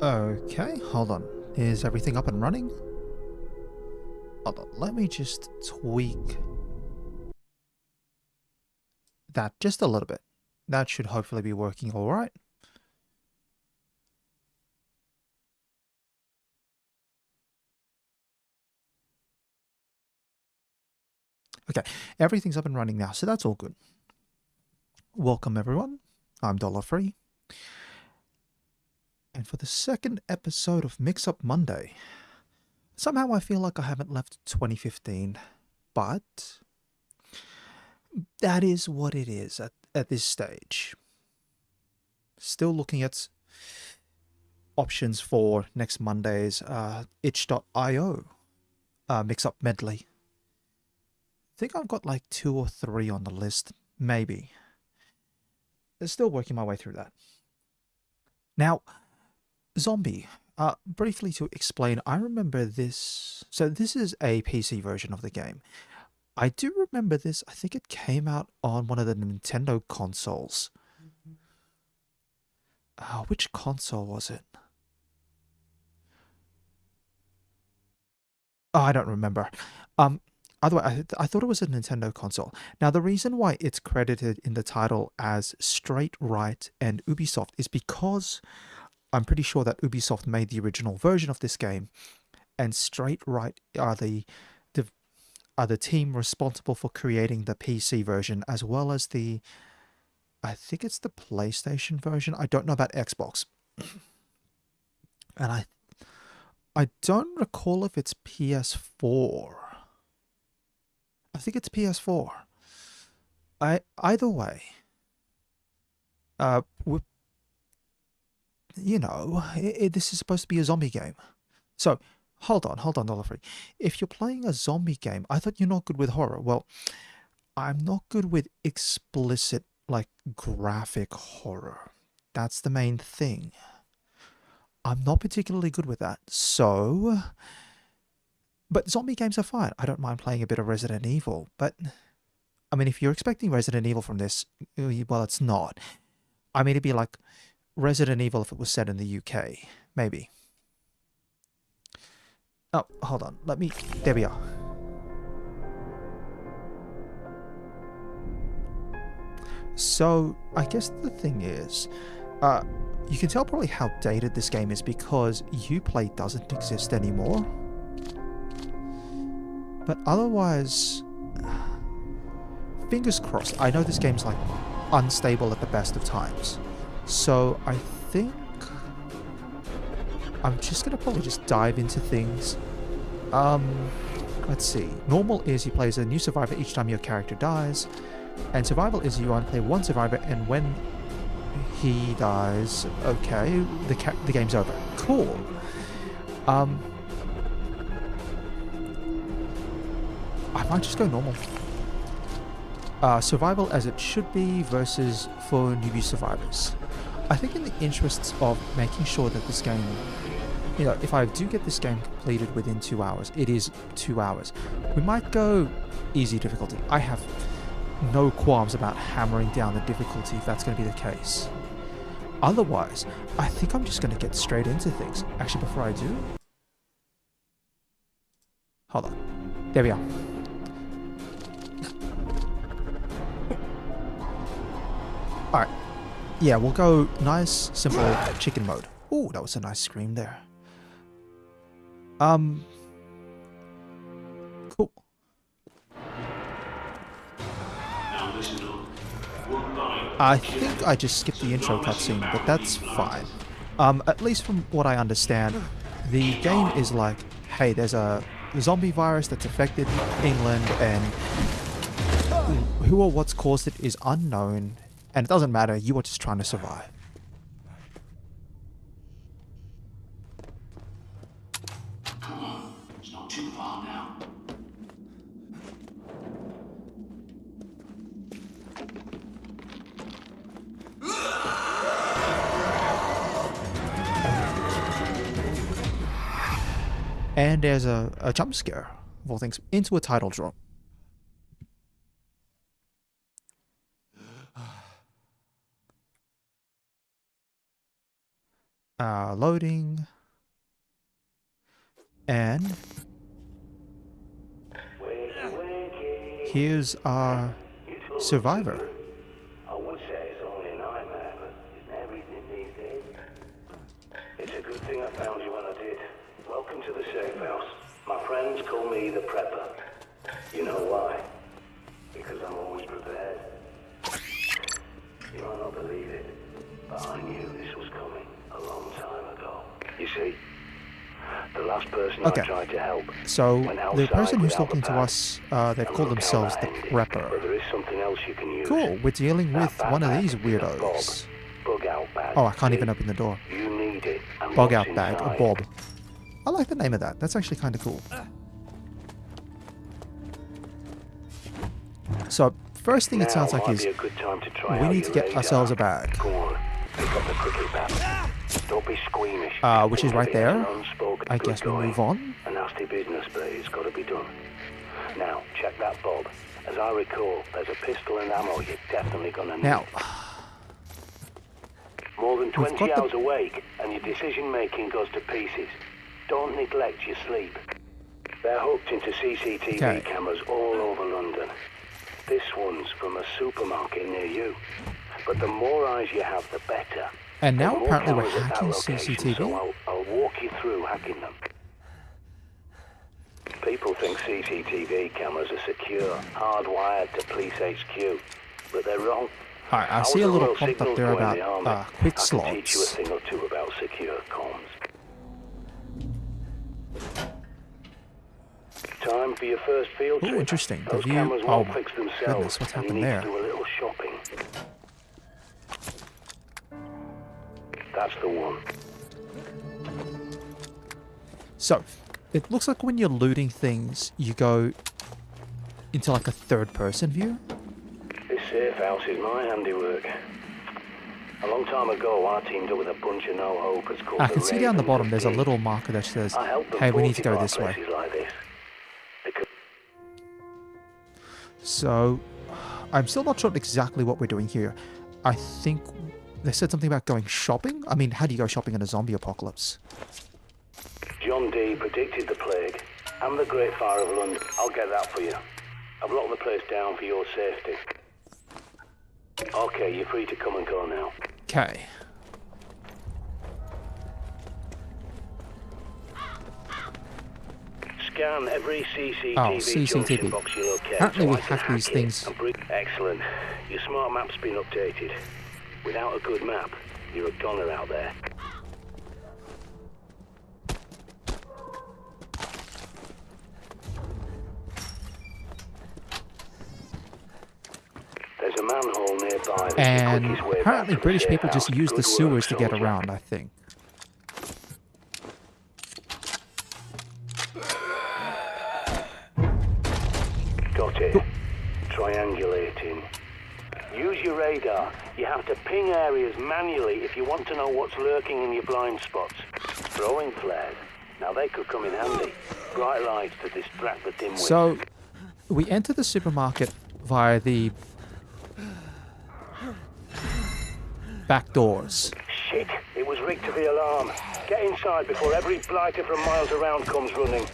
Okay, hold on. Is everything up and running? Hold on, let me just tweak that just a little bit. That should hopefully be working all right. Okay, everything's up and running now, so that's all good. Welcome everyone, I'm Dollar Free. And for the second episode of Mix Up Monday, somehow I feel like I haven't left 2015, but that is what it is at this stage. Still looking at options for next Monday's itch.io mix-up medley. I think I've got like 2 or 3 on the list, maybe. Still working my way through that. Now, Zombie. Briefly to explain, I remember this. So this is a PC version of the game. I do remember this. I think it came out on one of the Nintendo consoles. Which console was it? Oh, I don't remember. Otherwise, I thought it was a Nintendo console. Now, the reason why it's credited in the title as Straight Right and Ubisoft is because I'm pretty sure that Ubisoft made the original version of this game, and Straight Right are the team responsible for creating the PC version as well as the, I think it's the PlayStation version. I don't know about Xbox, and I don't recall if it's PS4. I think it's PS4. Either way, this is supposed to be a zombie game. So, hold on, Dollar Free. If you're playing a zombie game, I thought you're not good with horror. Well, I'm not good with explicit, like, graphic horror. That's the main thing. I'm not particularly good with that. So, but zombie games are fine. I don't mind playing a bit of Resident Evil, but I mean, if you're expecting Resident Evil from this, well, it's not. I mean, it'd be like Resident Evil if it was set in the UK, maybe. Oh, hold on. There we are. So, I guess the thing is, you can tell probably how dated this game is because Uplay doesn't exist anymore. But otherwise, fingers crossed. I know this game's like unstable at the best of times. So I think I'm just going to probably just dive into things. Let's see. Normal is you play as a new survivor each time your character dies. And survival is you only play one survivor, and when he dies, okay, the game's over. Cool. I might just go normal. Survival as it should be versus for newbie survivors. I think in the interests of making sure that this game, if I do get this game completed within 2 hours, it is 2 hours. We might go easy difficulty. I have no qualms about hammering down the difficulty if that's going to be the case. Otherwise, I think I'm just going to get straight into things. Actually, before I do... Hold on. There we are. Alright. Yeah, we'll go nice, simple chicken mode. Ooh, that was a nice scream there. Cool. I think I just skipped the intro cutscene, but that's fine. At least from what I understand, the game is like, hey, there's a zombie virus that's affected England, and who or what's caused it is unknown, and it doesn't matter, you are just trying to survive. Come on, it's not too far now. And there's a jump scare, of all things, into a title drop. Loading. And here's our survivor. I would say it's only a nightmare, but isn't everything these days? It's a good thing I found you when I did. Welcome to the safe house. My friends call me the prepper. You know why? Because I'm always prepared. You might not believe it, but I knew this was coming a long time ago. You see? The last person I tried to help. So went the outside person who's without talking the to pad. us, they've And called look how themselves that the ended. Prepper. But there is something else you can use. Cool, we're dealing That with one of backpack these is a weirdos. Bug out bag. Oh, I can't See? even open the door. You need it. And Bug what's out bag, a inside? bob. I like the name of that. That's actually kind of cool. So, first thing it sounds like might is be a good time to try we out need to your get radar. ourselves a bag. Go on, pick up the cricket bat. Don't be squeamish. Which is Think right of it as an there. unspoken I good guess we going. move on. A nasty business, but it's got to be done. Now, check that bob. As I recall, there's a pistol and ammo you're definitely gonna need. Now, More than 20 got the- hours awake, and your decision-making goes to pieces. Don't neglect your sleep. They're hooked into CCTV Okay. cameras all over London. This one's from a supermarket near you. But the more eyes you have, the better. and now There's more apparently we're cameras at that hacking location, CCTV. So I'll walk you through hacking them. People think CCTV cameras are secure, hardwired to police HQ, but they're wrong. Alright, I was see a little Royal prompt up Signals there boy in the about army. quick I can teach you a slots. thing or two about secure comms. Time for your first field Ooh, trip. interesting. The Those view- cameras oh won't my fix themselves. goodness, what's and happened you need there? to do a little shopping. That's the one. So, it looks like when you're looting things, you go into like a third-person view. This safe house is my handiwork. A long time ago, I teamed up with a bunch of no-hopers called I can see down the Ravens bottom of there's a Dean. little marker that says, I helped them hey, we need to go fortify this way. places like this. Because So, I'm still not sure exactly what we're doing here. I think they said something about going shopping. I mean, how do you go shopping in a zombie apocalypse? John Dee predicted the plague and the Great Fire of London. I'll get that for you. I've locked the place down for your safety. Okay, you're free to come and go now. Okay. Scan every CCTV, CCTV. junction box you locate. Apparently so we I can hack these it things. and Excellent. Your smart map's been updated. Without a good map, you're a goner out there. There's a manhole nearby. That's And the quickest way back apparently to the British safe people just house. use the Good sewers work, to get soldier. around, I think. Got it. Triangulating. Use your radar. You have to ping areas manually if you want to know what's lurking in your blind spots. Throwing flares. Now they could come in handy. Bright lights to distract the dimwits. So, we enter the supermarket via the back doors. Shit, it was rigged to the alarm. Get inside before every blighter from miles around comes running.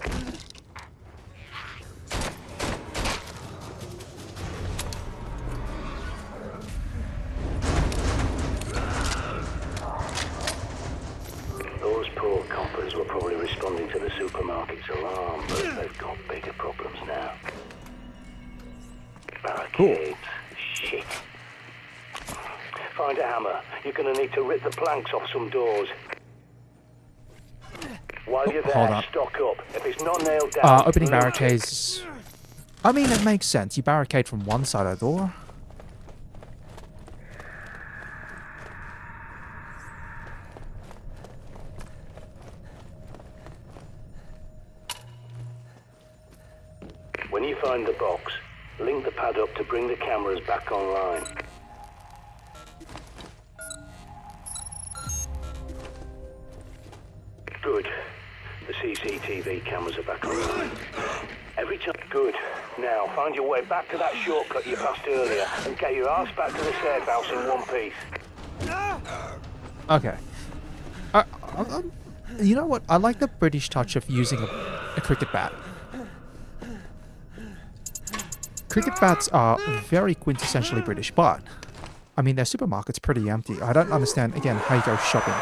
Those poor coppers were probably responding to the supermarket's alarm, but they've got bigger problems now. Barricades. Shit. Find a hammer. You're gonna need to rip the planks off some doors. While you're hold there, up. stock up. If it's not nailed down, Opening loot it. barricades. I mean, it makes sense. You barricade from one side of the door. When you find the box, link the pad up to bring the cameras back online. Good. The CCTV cameras are back online. Every time. Good. Now, find your way back to that shortcut you passed earlier and get your ass back to the safe house in one piece. Okay. You know what? I like the British touch of using a cricket bat. Cricket bats are very quintessentially British, but I mean, their supermarket's pretty empty. I don't understand, again, how you go shopping.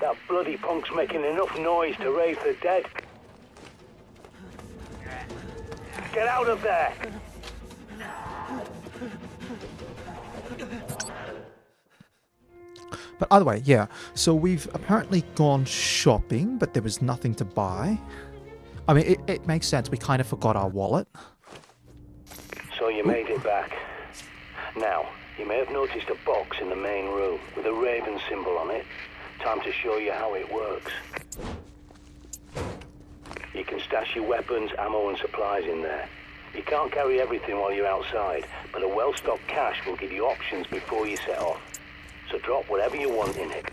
That bloody punk's making enough noise to raise the dead. Get out of there! But either way, yeah. So we've apparently gone shopping, but there was nothing to buy. I mean, it makes sense. We kind of forgot our wallet. So you made it back. Now, you may have noticed a box in the main room with a raven symbol on it. Time to show you how it works. You can stash your weapons, ammo and supplies in there. You can't carry everything while you're outside, but a well-stocked cache will give you options before you set off. So drop whatever you want in it.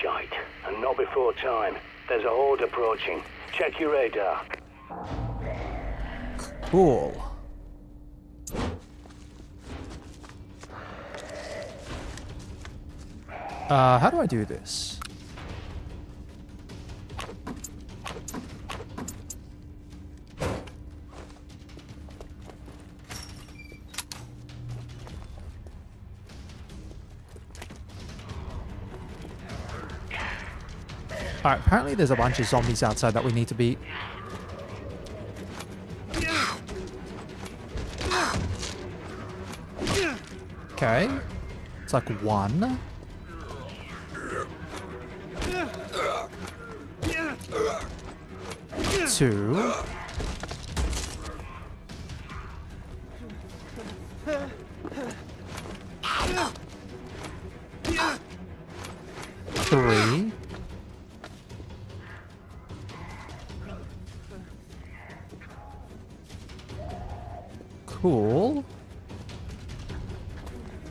Shite, and not before time. There's a horde approaching. Check your radar. Cool. How do I do this? Alright, apparently there's a bunch of zombies outside that we need to beat. Okay. It's like one. Two. Three. Cool.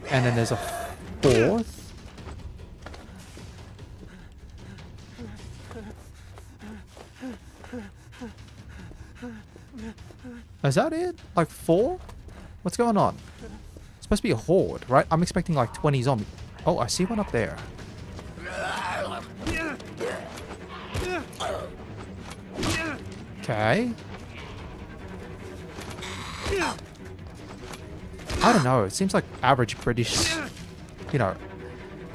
And then there's a fourth. Is that it? Like 4? What's going on? It's supposed to be a horde, right? I'm expecting like 20 zombies. Oh, I see one up there. Okay. I don't know. It seems like average British, you know,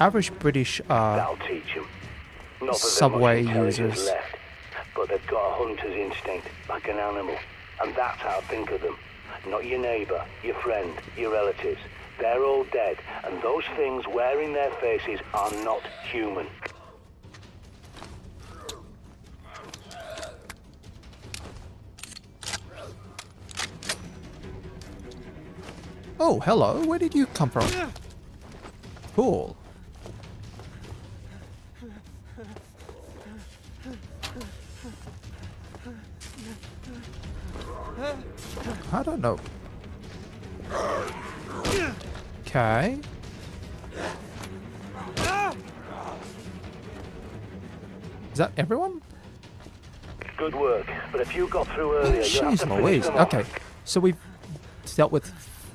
average British That'll teach 'em. Not that subway they're much intelligence users. left, but they've got a hunter's instinct, like an animal. And that's how I think of them. Not your neighbour, your friend, your relatives. They're all dead, and those things wearing their faces are not human. Oh, hello. Where did you come from? Cool. I don't know. Okay. Is that everyone? Good work, but if you got through earlier, you'll have Jeez to finish Louise. them off. Okay. So we've dealt with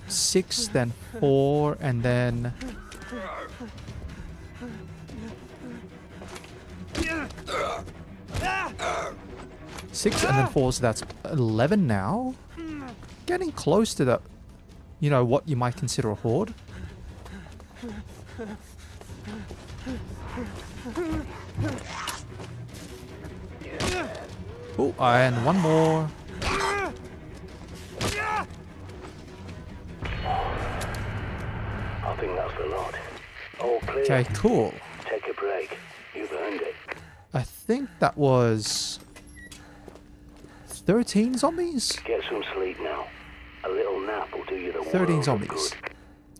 6, then 4, and then... Six and then 4, so that's 11 now. Getting close to the, you know, what you might consider a horde. Oh, and one more. I think that's the lot. All clear. Okay, cool. Take a break. You've earned it. I think that was 13 zombies? Get some sleep now. A little nap will do you the 13 world of zombies. good.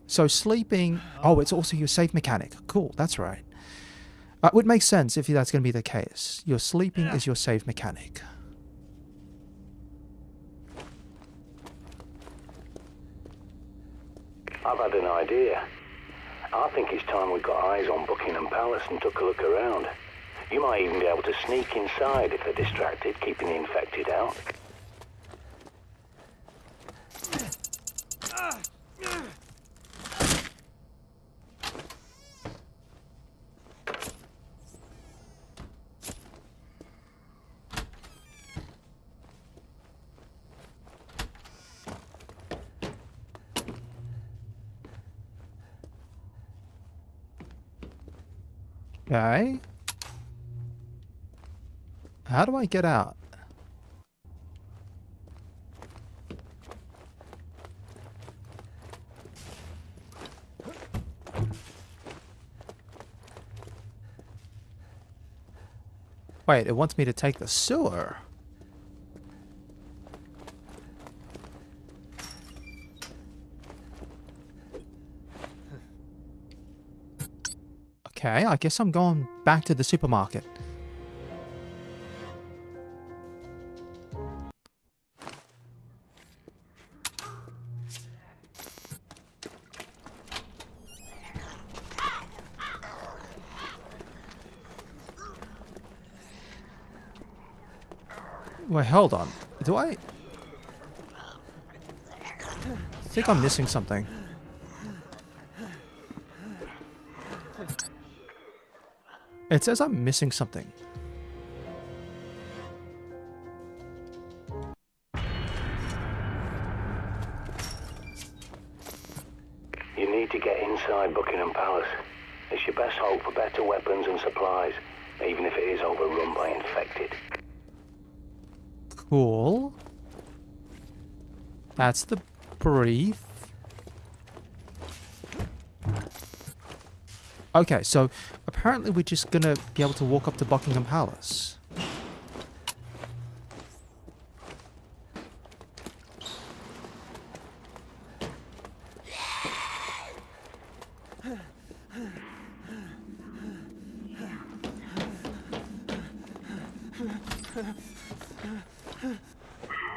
So sleeping... Oh, it's also your save mechanic. Cool, that's right. It would make sense if that's going to be the case. Your sleeping is your save mechanic. I've had an idea. I think it's time we got eyes on Buckingham Palace and took a look around. You might even be able to sneak inside if they're distracted, keeping the infected out. Okay. How do I get out? Wait, it wants me to take the sewer. Okay, I guess I'm going back to the supermarket. Wait, hold on. Do I think I'm missing something? It says I'm missing something. You need to get inside Buckingham Palace. It's your best hope for better weapons and supplies, even if it is overrun by infected. Cool. That's the brief. Okay, so apparently we're just gonna be able to walk up to Buckingham Palace.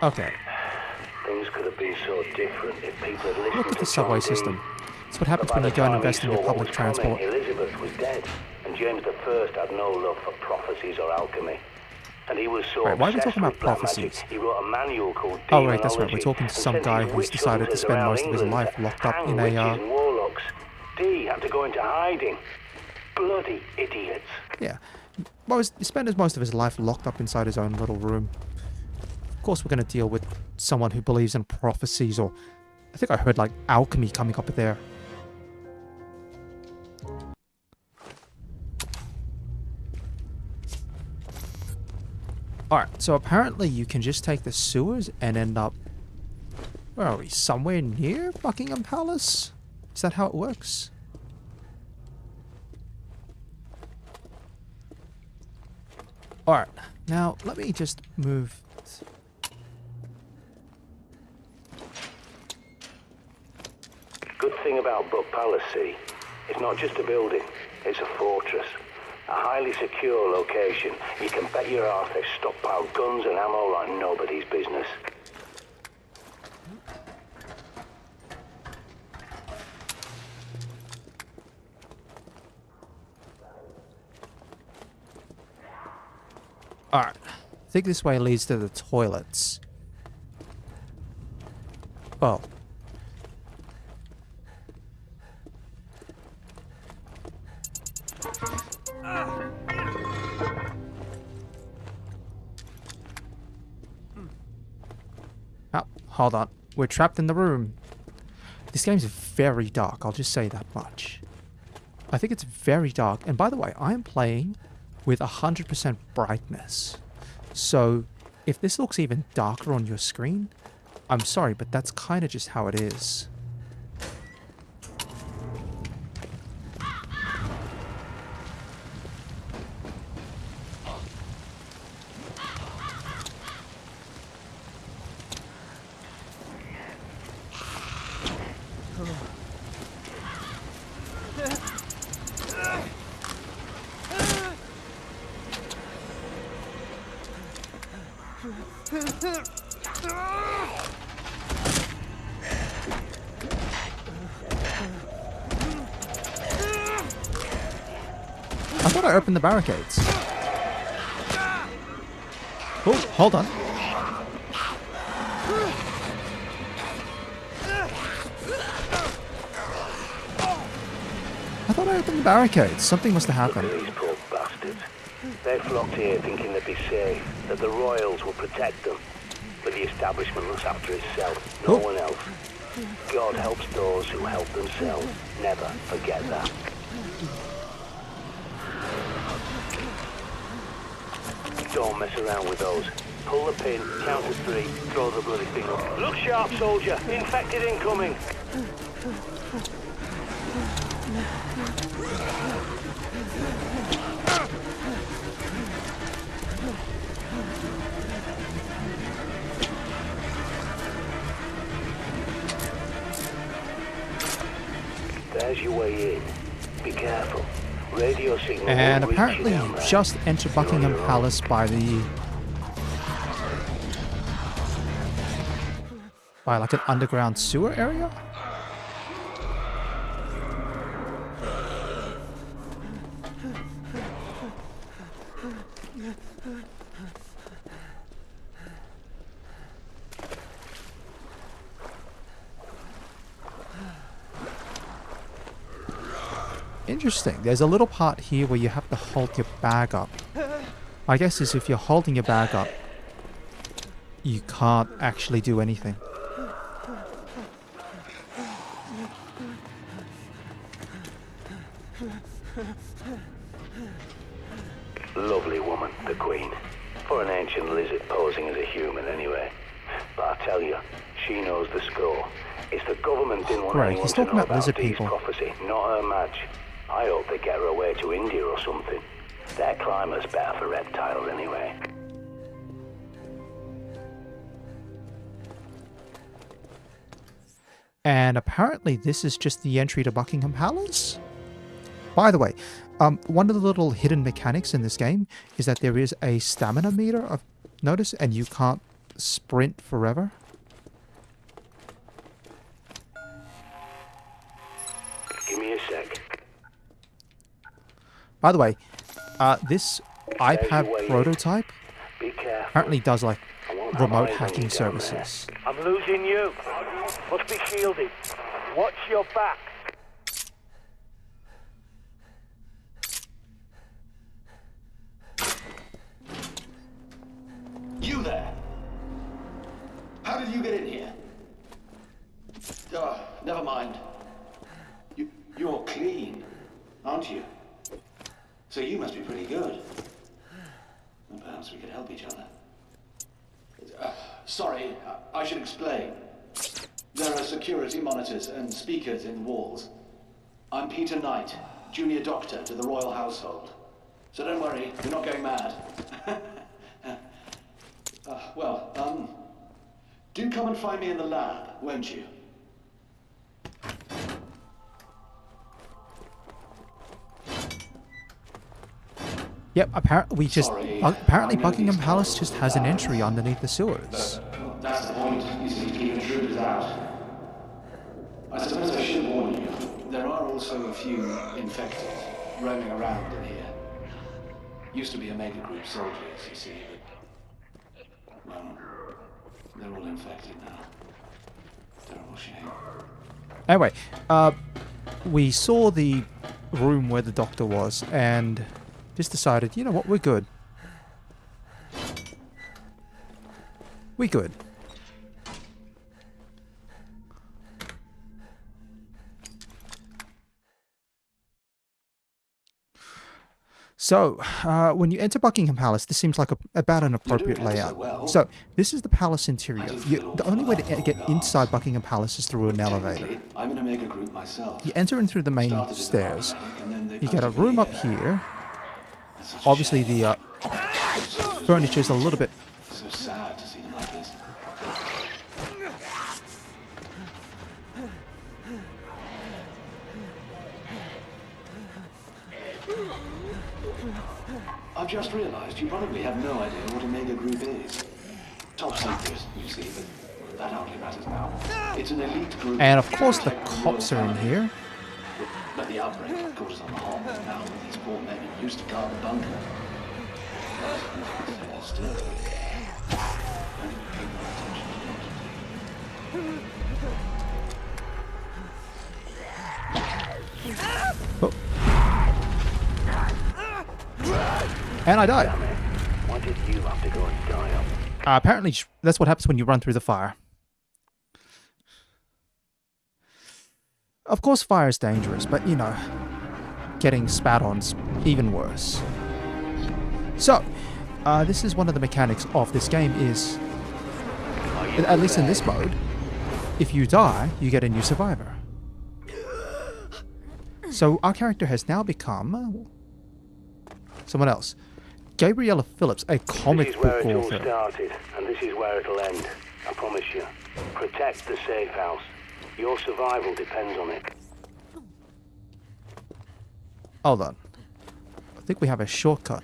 Okay. Things could have been so different if people had listened Look at to the subway John Dee. system. It's what happens But by when you the go and time he invest in saw your what public was coming, transport. Elizabeth was dead, and James I had no love for prophecies or alchemy. And he was so Wait, why are we obsessed talking about with black prophecies? magic, he wrote a manual called Oh, right, that's right. We're Demonology talking to and some sent guy his who's witch decided to hunters spend around most of his England life to locked up hang in witches a, and warlocks. Dee had to go into hiding. Bloody idiots. yeah. He spent most of his life locked up inside his own little room. Of course, we're going to deal with someone who believes in prophecies, or I think I heard like alchemy coming up there. Alright, so apparently you can just take the sewers and end up... Where are we? Somewhere near Buckingham Palace? Is that how it works? Alright, now let me just move... Good thing about Buck Palace, see, it's not just a building, it's a fortress. A highly secure location. You can bet your ass they've stockpiled guns and ammo like nobody's business. Alright, I think this way leads to the toilets. Well... Oh, hold on. We're trapped in the room. This game's very dark, I'll just say that much. I think it's very dark. And by the way, I am playing with 100% brightness. So, if this looks even darker on your screen, I'm sorry, but that's kind of just how it is. I thought I opened the barricades. Oh, hold on. I thought I opened the barricades. Something must have Look happened. at these poor bastards. They flocked here thinking they'd be safe, that the royals will protect them. But the establishment looks after itself, no one else. God helps those who help themselves. Never forget that. Don't mess around with those. Pull the pin, count to 3, throw the bloody thing up. Look sharp, soldier. Infected incoming. There's your way in. Be careful. Radio signal. And won't reach apparently you you down there. just entered Buckingham Palace by like an underground sewer area? Interesting. There's a little part here where you have to hold your bag up. I guess is if you're holding your bag up, you can't actually do anything. Lovely woman, the Queen. For an ancient lizard posing as a human, anyway. But I tell you, she knows the score. It's the government didn't want Right, anyone he's to talking know about lizard Dee's people. prophecy, not her match. I hope they get her away to India or something. Their climate's better for reptiles, anyway. And apparently this is just the entry to Buckingham Palace? By the way, one of the little hidden mechanics in this game is that there is a stamina meter, I've noticed, and you can't sprint forever. Give me a sec. By the way, this iPad way in. prototype Be careful. apparently does like I won't have remote eyes on hacking you down there. services. I'm losing you. Must be shielded. Watch your back. You there? How did you get in here? Oh, never mind. You're clean, aren't you? So you must be pretty good. Well, perhaps we could help each other. Sorry, I should explain. There are security monitors and speakers in the walls. I'm Peter Knight, junior doctor to the royal household. So don't worry, you're not going mad. Do come and find me in the lab, won't you? Yep, apparently Sorry, apparently I know Buckingham these Palace tunnels just are has an bad. entry underneath the sewers. That's the point. You see, to keep intruders out. I suppose I should warn you. There are also a few infected roaming around in here. Used to be Omega Group soldiers, you see, but... well, they're all infected now. Terrible shame. Anyway, we saw the room where the doctor was and just decided, you know what, we're good. We're good. So, when you enter Buckingham Palace, this seems like about an appropriate ever so layout. well. So, this is the palace interior. I do feel The only way to awful get bad. inside Buckingham Palace is through an elevator. Technically, I'm in Omega Group myself. You enter in through the main Started as a stairs. paramedic, and then they You get a posted me room up here. here. It's such a Obviously, shame. the furniture's a little bit... So sad to see them like this. I've just realized you probably have no idea what Omega Group is. Top secret, you see, but that hardly matters now. It's an elite group. And of course, the protect cops royal are in family. here. But the outbreak caught us on the hop. Now these poor men are used to guard the bunker. Still. Oh. And I died. Why did you have to go and die up? Apparently, that's what happens when you run through the fire. Of course, fire is dangerous, but you know, getting spat on's even worse. So, This is one of the mechanics of this game is, at least in this mode, if you die, you get a new survivor. So our character has now become someone else. Gabriella Phillips, a comic This is where book it all author. started, and this is where it'll end. I promise you. Protect the safe house. Your survival depends on it. Hold on. I think we have a shortcut.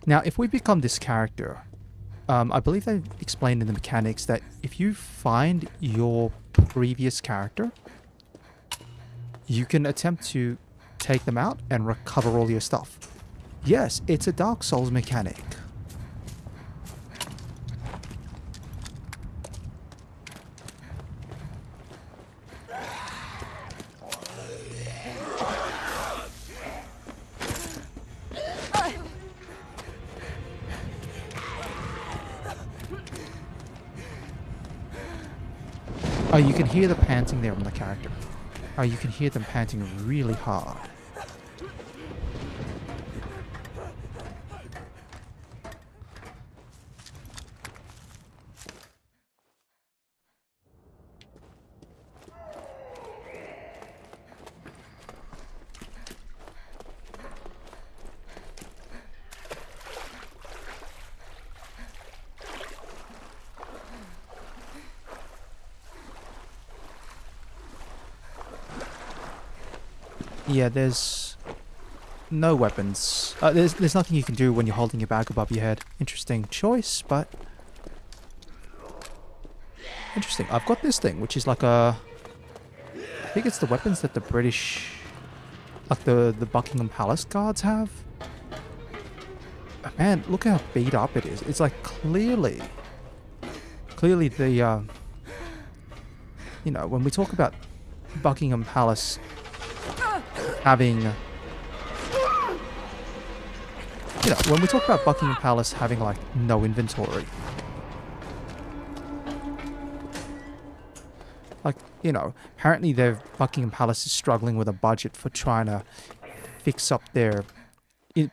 Now, if we become this character, I believe they explained in the mechanics that if you find your previous character, you can attempt to take them out and recover all your stuff. Yes, it's a Dark Souls mechanic. Oh, you can hear the panting there on the character. Oh, you can hear them panting really hard. Yeah, there's no weapons. There's nothing you can do when you're holding your bag above your head. Interesting choice, but interesting. I've got this thing, which is like a. I think it's the weapons that the British, like the Buckingham Palace guards have. But man, look how beat up it is. It's like clearly the. You know, when we talk about Buckingham Palace having, you know, when we talk about Buckingham Palace having like no inventory, like, you know, apparently Buckingham Palace is struggling with a budget for trying to fix up their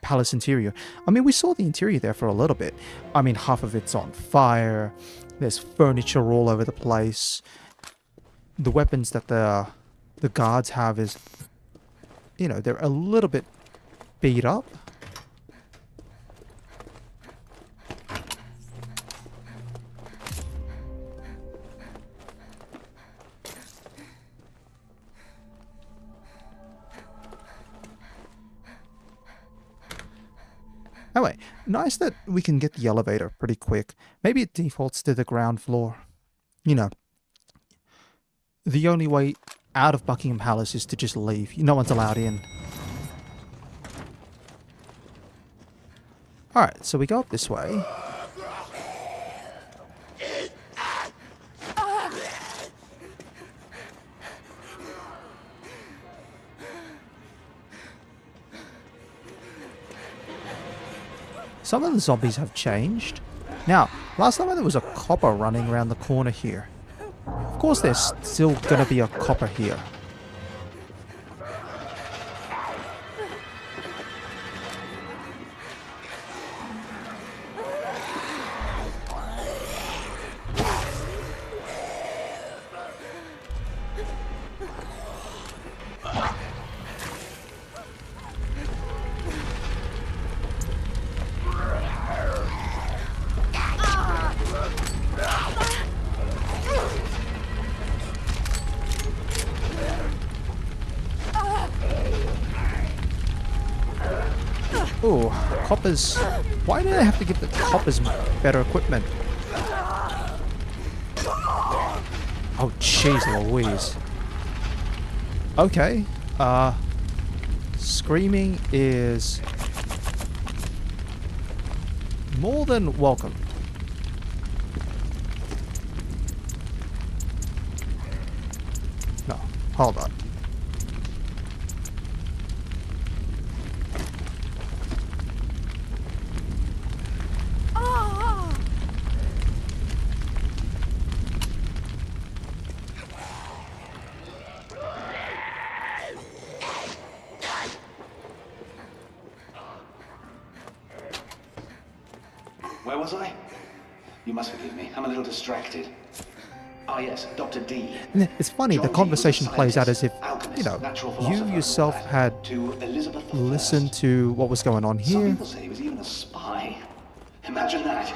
palace interior. I mean, we saw the interior there for a little bit. I mean, half of it's on fire. There's furniture all over the place. The weapons that the guards have is, you know, they're a little bit beat up. Anyway, nice that we can get the elevator pretty quick. Maybe it defaults to the ground floor. You know, the only way out of Buckingham Palace is to just leave. No one's allowed in. Alright, so we go up this way. Some of the zombies have changed. Now, last time there was a copper running around the corner here. Of course there's still gonna be a copper here. Ooh, coppers. Why do they have to give the coppers better equipment? Oh, jeez Louise. Okay. Screaming is more than welcome. No, hold on. was I? You must forgive me. I'm a little distracted. Ah, yes, Dr. D. And it's funny, the John Dee conversation was a plays out as if, scientist, you know, alchemist, natural you philosopher, yourself all that, had to Elizabeth I. listened to what was going on Some here. people say he was even a spy. Imagine that.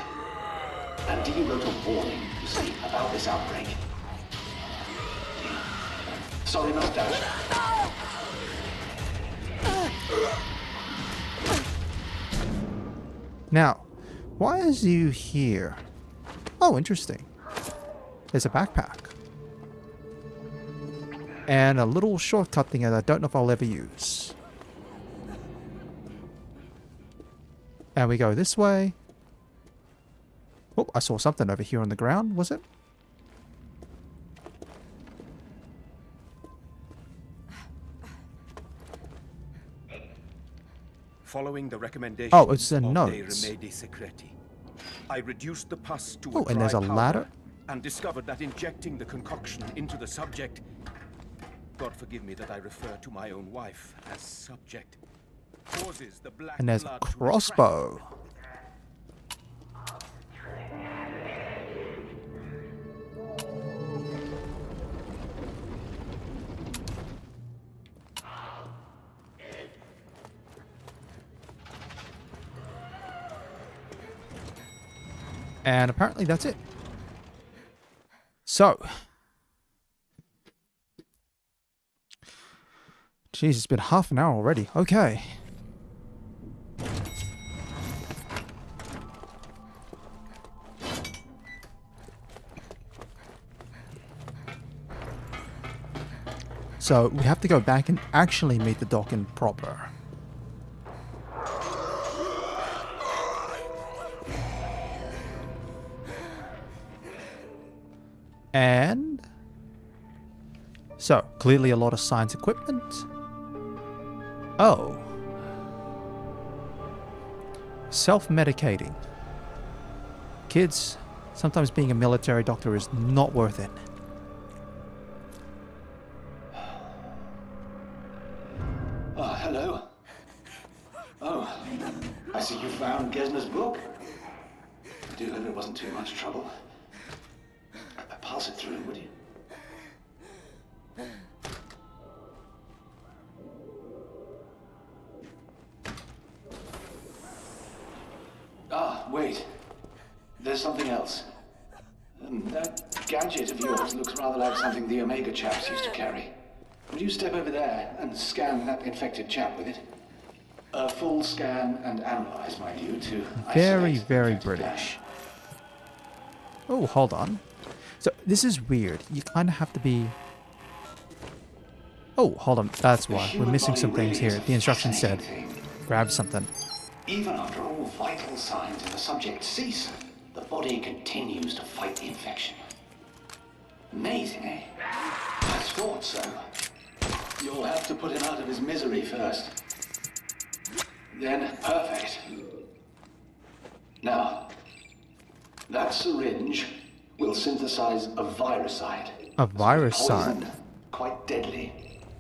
And Dee wrote a warning, you see, about this outbreak. Sorry, mustache. Now, why is you here? Oh, interesting. There's a backpack. And a little shortcut thing that I don't know if I'll ever use. And we go this way. Oh, I saw something over here on the ground, was it? Following the recommendation Oh, it's a of note. De Remedi Secreti, I reduced the pus to Oh, a and there's dry a powder ladder? and discovered that injecting the concoction into the subject, God forgive me that I refer to my own wife as subject, causes the black And there's a blood to crossbow. And apparently that's it. So. Jeez, it's been half an hour already. Okay. So we have to go back and actually meet the doc in proper. And so clearly a lot of science equipment. Oh. Self-medicating. Kids, sometimes being a military doctor is not worth it. Oh, hello. Oh, I see you found Gesner's book. I do hope it wasn't too much trouble. Pass it through, would you? Ah, wait. There's something else. That gadget of yours looks rather like something the Omega chaps used to carry. Would you step over there and scan that infected chap with it? A full scan and analyze, mind you, to Very, isolate very infected British. Oh, hold on. So this is weird. You kind of have to be... Oh, hold on. That's why. We're missing some things here. The instructions said, grab something. Even after all vital signs in the subject cease, the body continues to fight the infection. Amazing, eh? I thought so. You'll have to put him out of his misery first. Then, perfect. Now, that syringe will synthesize a viricide. A viricide. Poison, quite deadly.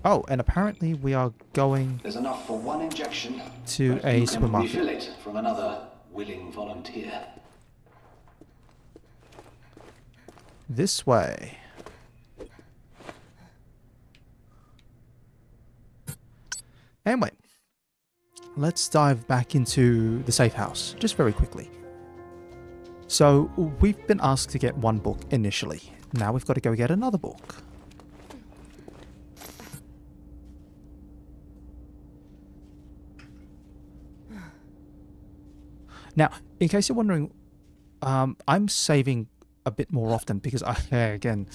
Oh, and apparently we are going There's enough for one injection. to but a you can supermarket. refill it from another willing volunteer. This way. Anyway, let's dive back into the safe house, just very quickly. So, we've been asked to get one book initially. Now we've got to go get another book. Now, in case you're wondering, I'm saving a bit more often because again,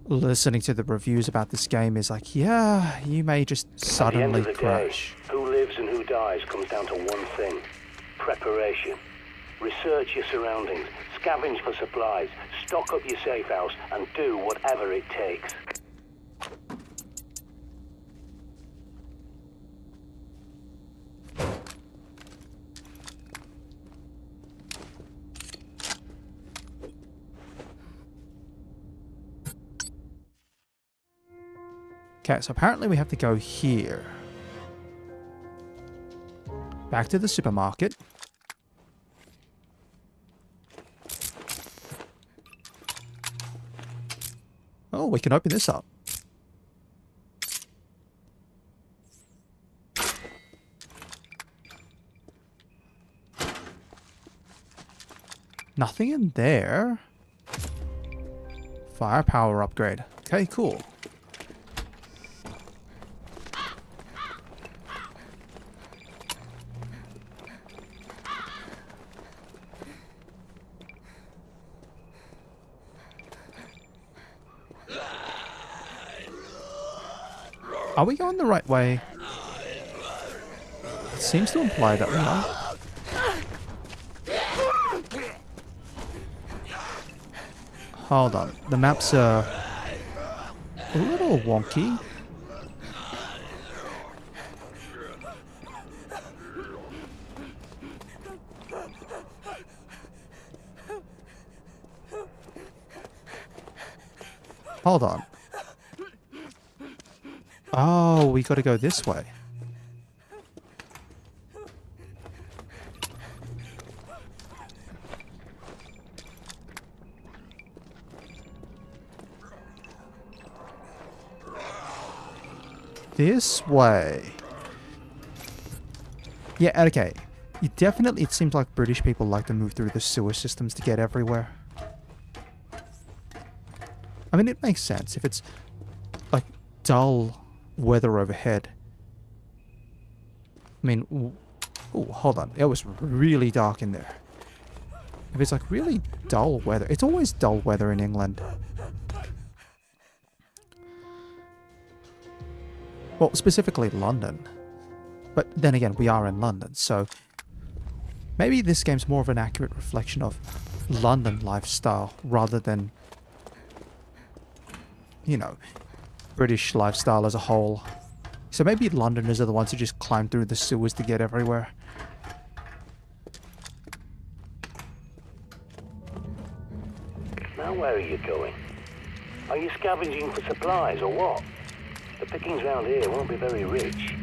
listening to the reviews about this game is like, yeah, you may just At the end suddenly of the crash. day, who lives and who dies comes down to one thing: preparation. Research your surroundings, scavenge for supplies, stock up your safe house, and do whatever it takes. Okay, so apparently we have to go here. Back to the supermarket. Oh, we can open this up. Nothing in there. Firepower upgrade. Okay, cool. Are we going the right way? It seems to imply that we are. Hold on. The maps are a little wonky. Hold on. Oh, we gotta go this way. This way. Yeah, okay. It seems like British people like to move through the sewer systems to get everywhere. I mean, it makes sense if it's like dull weather overhead. I mean, oh, hold on. It was really dark in there. If it's like really dull weather, it's always dull weather in England. Well, specifically London. But then again, we are in London, so maybe this game's more of an accurate reflection of London lifestyle rather than, you know, British lifestyle as a whole. So maybe Londoners are the ones who just climb through the sewers to get everywhere. Now where are you going? Are you scavenging for supplies or what? The pickings round here won't be very rich.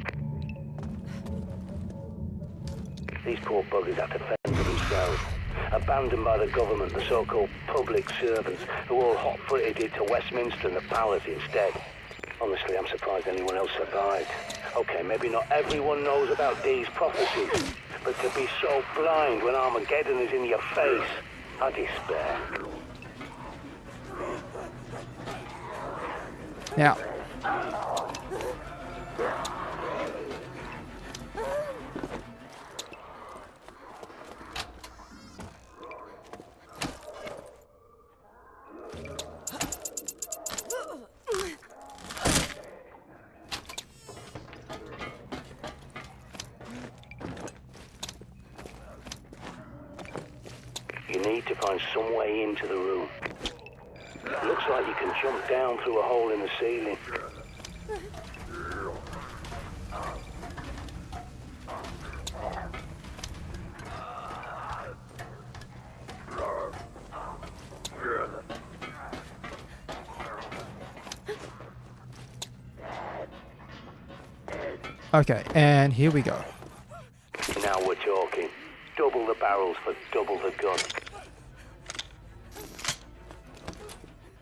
These poor buggers have to fend for themselves. Abandoned by the government, the so-called public servants, who all hot-footed it to Westminster and the palace instead. Honestly, I'm surprised anyone else survived. Okay, maybe not everyone knows about these prophecies, but to be so blind when Armageddon is in your face, I despair. Now, You need to find some way into the room. Looks like you can jump down through a hole in the ceiling. okay, and here we go. Now we're talking. Double the barrels for double the gun.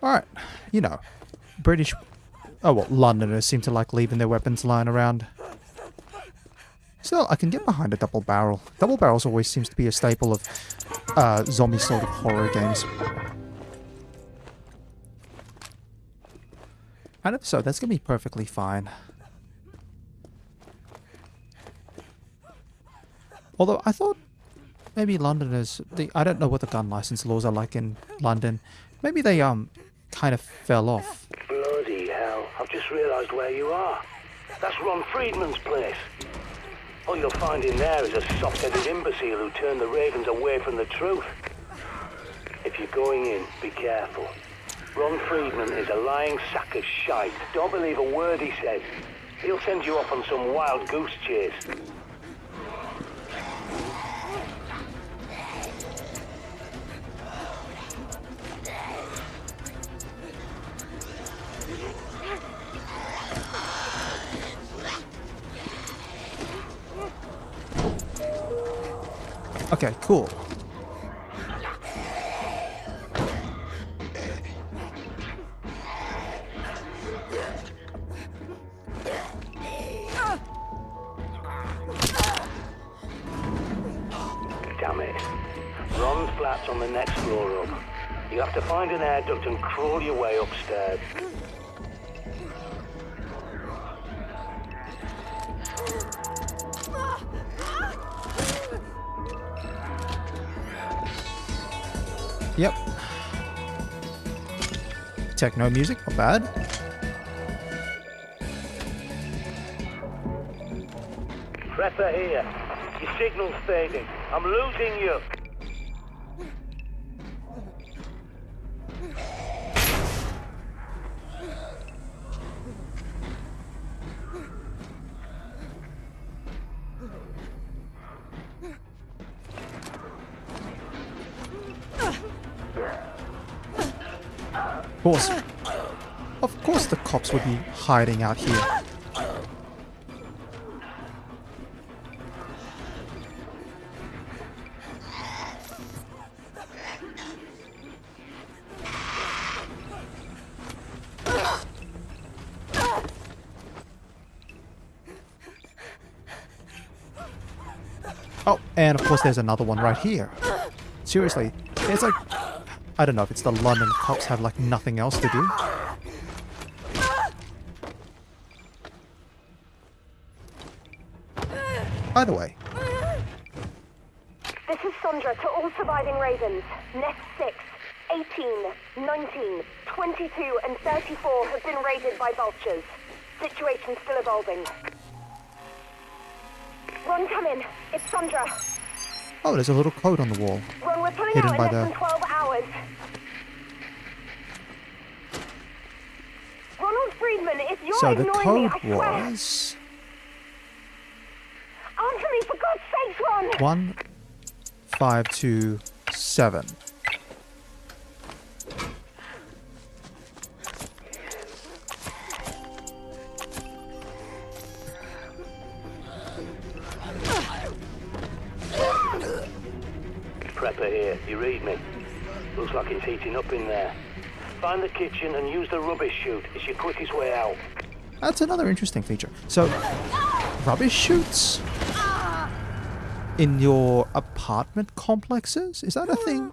Alright, you know, British... Oh, well, Londoners seem to like leaving their weapons lying around. Still, I can get behind a double barrel. Double barrels always seems to be a staple of zombie sort of horror games. And if so, that's going to be perfectly fine. Although, I thought maybe Londoners... I don't know what the gun license laws are like in London. Maybe they, kind of fell off. Bloody hell, I've just realised where you are. That's Ron Friedman's place. All you'll find in there is a soft-headed imbecile who turned the Ravens away from the truth. If you're going in, be careful. Ron Friedman is a lying sack of shite. Don't believe a word he says. He'll send you off on some wild goose chase. Okay, cool. next floor up. You have to find an air duct and crawl your way upstairs. Yep. Techno music, not bad. Prepper here. Your signal's fading. I'm losing you. Of course the cops would be hiding out here. Oh, and of course there's another one right here. Seriously, it's like, I don't know if it's the London cops have like nothing else to do. Either way. This is Sandra to all surviving Ravens. Nest 6, 18, 19, 22 and 34 have been raided by vultures. Situation still evolving. Ron, come in. It's Sandra. Oh, there's a little code on the wall. Ron, we're pulling Hidden out by in less the- than 12 hours. Ronald Friedman, if you're So the ignoring me, code I swear. was Answer me, for God's sake, Ron! 1527. Prepper here. You read me? Looks like it's heating up in there. Find the kitchen and use the rubbish chute. It's your quickest way out. That's another interesting feature. So, rubbish chutes in your apartment complexes? Is that a thing?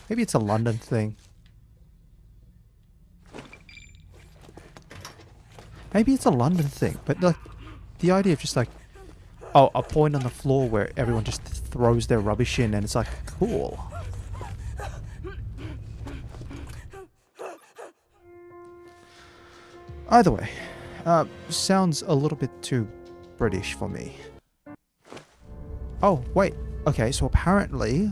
Maybe it's a London thing. Maybe it's a London thing, but like the idea of just like, oh, a point on the floor where everyone just throws their rubbish in and it's like, cool. Either way, sounds a little bit too British for me. Oh, wait. Okay, so apparently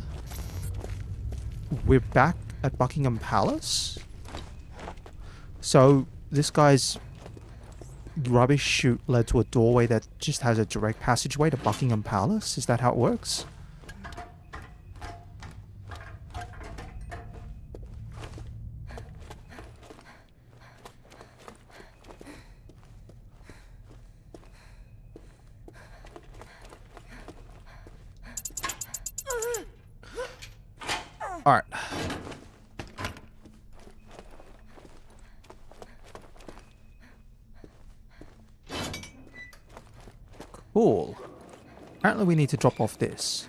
we're back at Buckingham Palace. So this guy's rubbish chute led to a doorway that just has a direct passageway to Buckingham Palace. Is that how it works? Alright. Cool. Apparently we need to drop off this.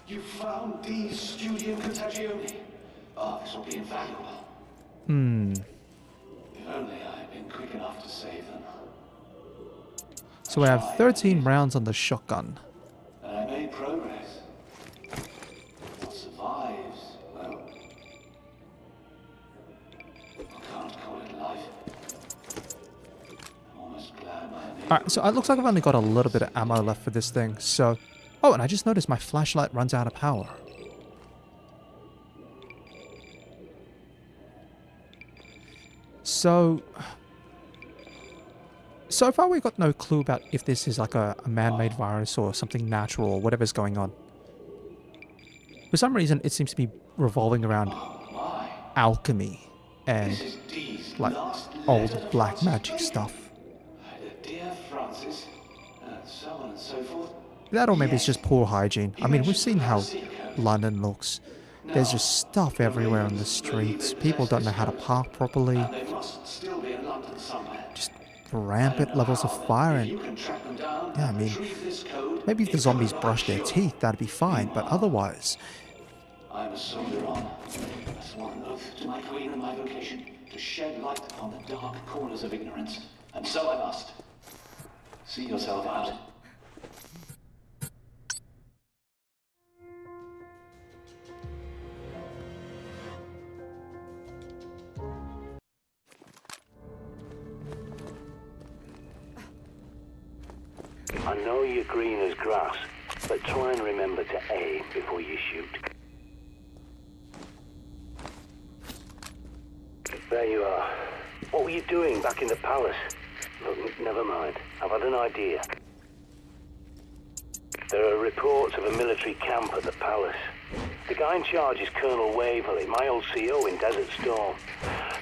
You found these Studio Contagioni? Oh, this will be invaluable. If only I had been quick enough to save them. So we have 13 rounds on the shotgun. And I made progress. What survives, well, I can't call it life. I'm almost glad my Alright, so it looks like I've only got a little bit of ammo left for this thing, so... Oh, and I just noticed my flashlight runs out of power. So far we got no clue about if this is like a man-made virus or something natural or whatever's going on. For some reason, it seems to be revolving around alchemy and like old black magic stuff. Dear Francis, so on and so forth. That or maybe it's just poor hygiene. I mean, we've seen how London looks. There's just stuff everywhere on the streets. People don't know how to park properly. They must still be in London somewhere. Just rampant levels of fire You and can track them down. Yeah, I mean, Retrieve this code. maybe if the zombies brush their teeth, that'd be fine, but otherwise... I am a soldier on. I swore an oath to my queen and my vocation to shed light upon the dark corners of ignorance, and so I must. See yourself out. I know you're green as grass, but try and remember to aim before you shoot. There you are. What were you doing back in the palace? Look, never mind. I've had an idea. There are reports of a military camp at the palace. The guy in charge is Colonel Waverley, my old CO in Desert Storm.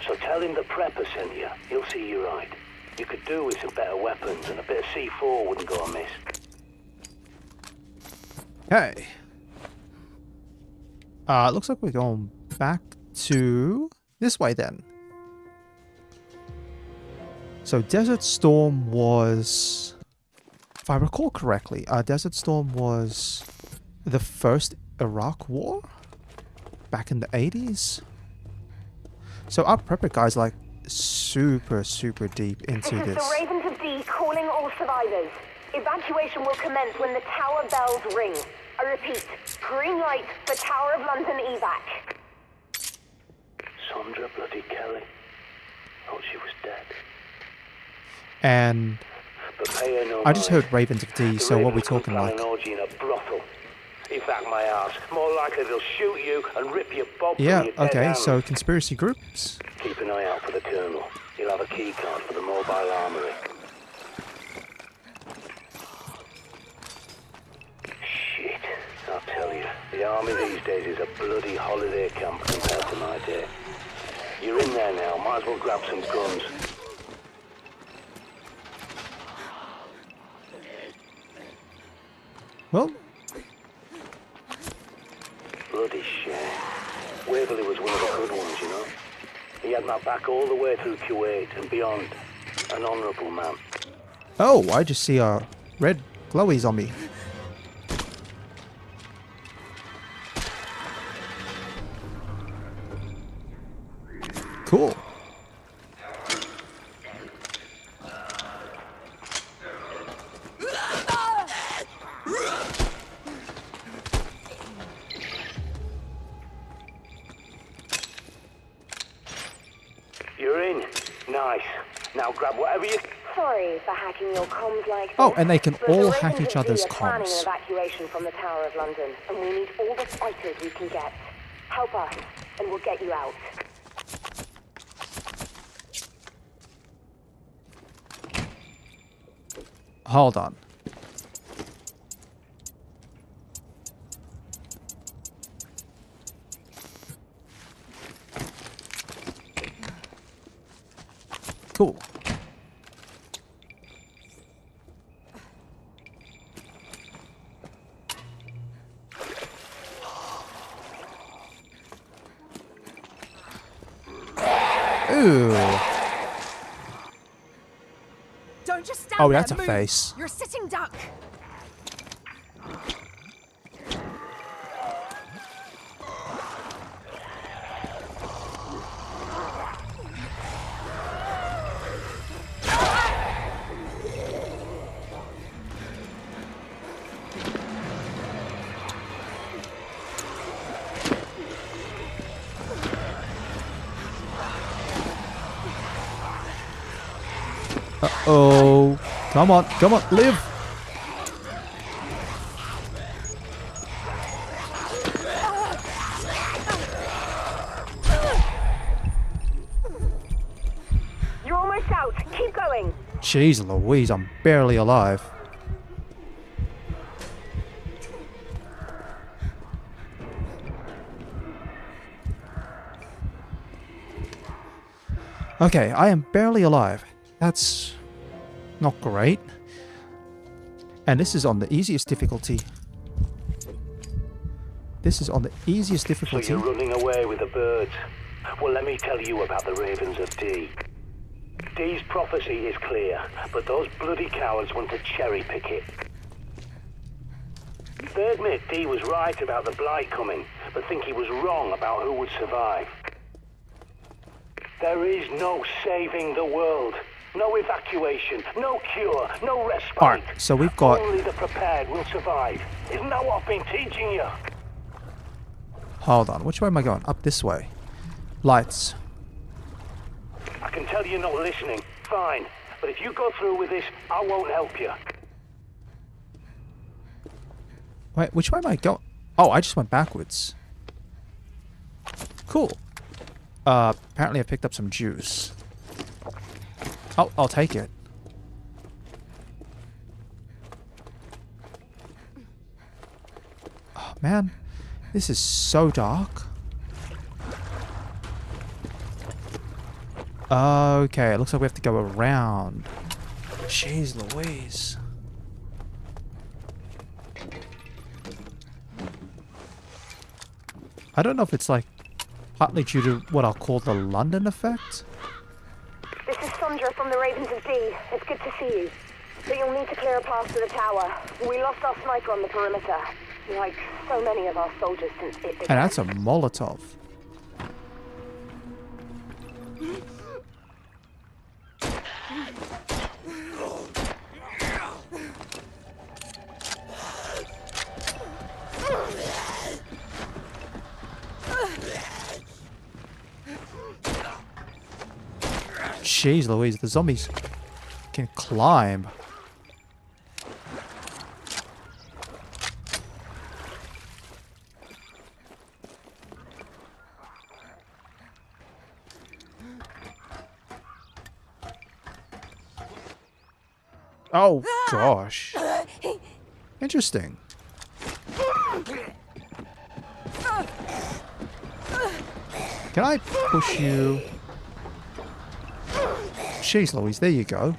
So tell him the Prepper sent you. He'll see you right. You could do with some better weapons, and a bit of C4 wouldn't go amiss. Okay. Looks like we're going back to this way then. So Desert Storm was, if I recall correctly, Desert Storm was the first Iraq War back in the 80s. So our prepper guys like super deep into This is this. the Ravens of D calling all survivors. Evacuation will commence when the tower bells ring. I repeat, green light for Tower of London evac. Sandra bloody Kelly. Thought she was dead. And But pay her no I just mind. heard Ravens of D, The so what are we Ravens could talking plan like? an orgy in a brothel. Evac my ass. More likely they'll shoot you and rip your bob from Yeah, your dead okay, hands. so conspiracy groups. Keep an eye out for the Colonel. He'll have a key card for the mobile armory. Shit, I'll tell you. The army these days is a bloody holiday camp compared to my day. You're in there now, might as well grab some guns. Well, Bloody shame. Waverley was one of the good ones, you know. He had my back all the way through Kuwait and beyond. An honourable man. oh, I just see a red glowy zombie. Cool. You're in. Nice. Now grab whatever you... Sorry for hacking your comms like this. Oh, and they can but the all Ravens hack of each D other's are planning comms. an evacuation from the Tower of London, and we need all the fighters we can get. Help us, and we'll get you out. Hold on. Cool. Ooh. Don't just stand Oh, there, that's a move. face. You're a sitting duck. Uh-oh. Come on, live! You're almost out. Keep going. Jeez Louise, I'm barely alive. Okay, I am barely alive. That's not great. And this is on the easiest difficulty. This is on the easiest So difficulty. you're running away with the birds. Well, let me tell you about the Ravens of D. Dee's prophecy is clear, but those bloody cowards want to cherry-pick it. They admit Dee was right about the Blight coming, but think he was wrong about who would survive. There is no saving the world. No evacuation, no cure, no respite. Alright, so we've got... Only the prepared will survive. Isn't that what I've been teaching you? Hold on, which way am I going? Up this way. Lights. I can tell you're not listening. Fine. But if you go through with this, I won't help you. Wait, which way am I going? Oh, I just went backwards. Cool. Apparently I picked up some juice. Oh, I'll take it. Oh, man. This is so dark. Okay, it looks like we have to go around. Jeez Louise. I don't know if it's like partly due to what I'll call the London effect. This is Sandra from the Ravens of D. It's good to see you. But you'll need to clear a path to the tower. We lost our sniper on the perimeter. Like so many of our soldiers since it began. And that's a Molotov. Jeez Louise, the zombies can climb. Oh gosh. Interesting. Can I push you? Jeez Louise, there you go.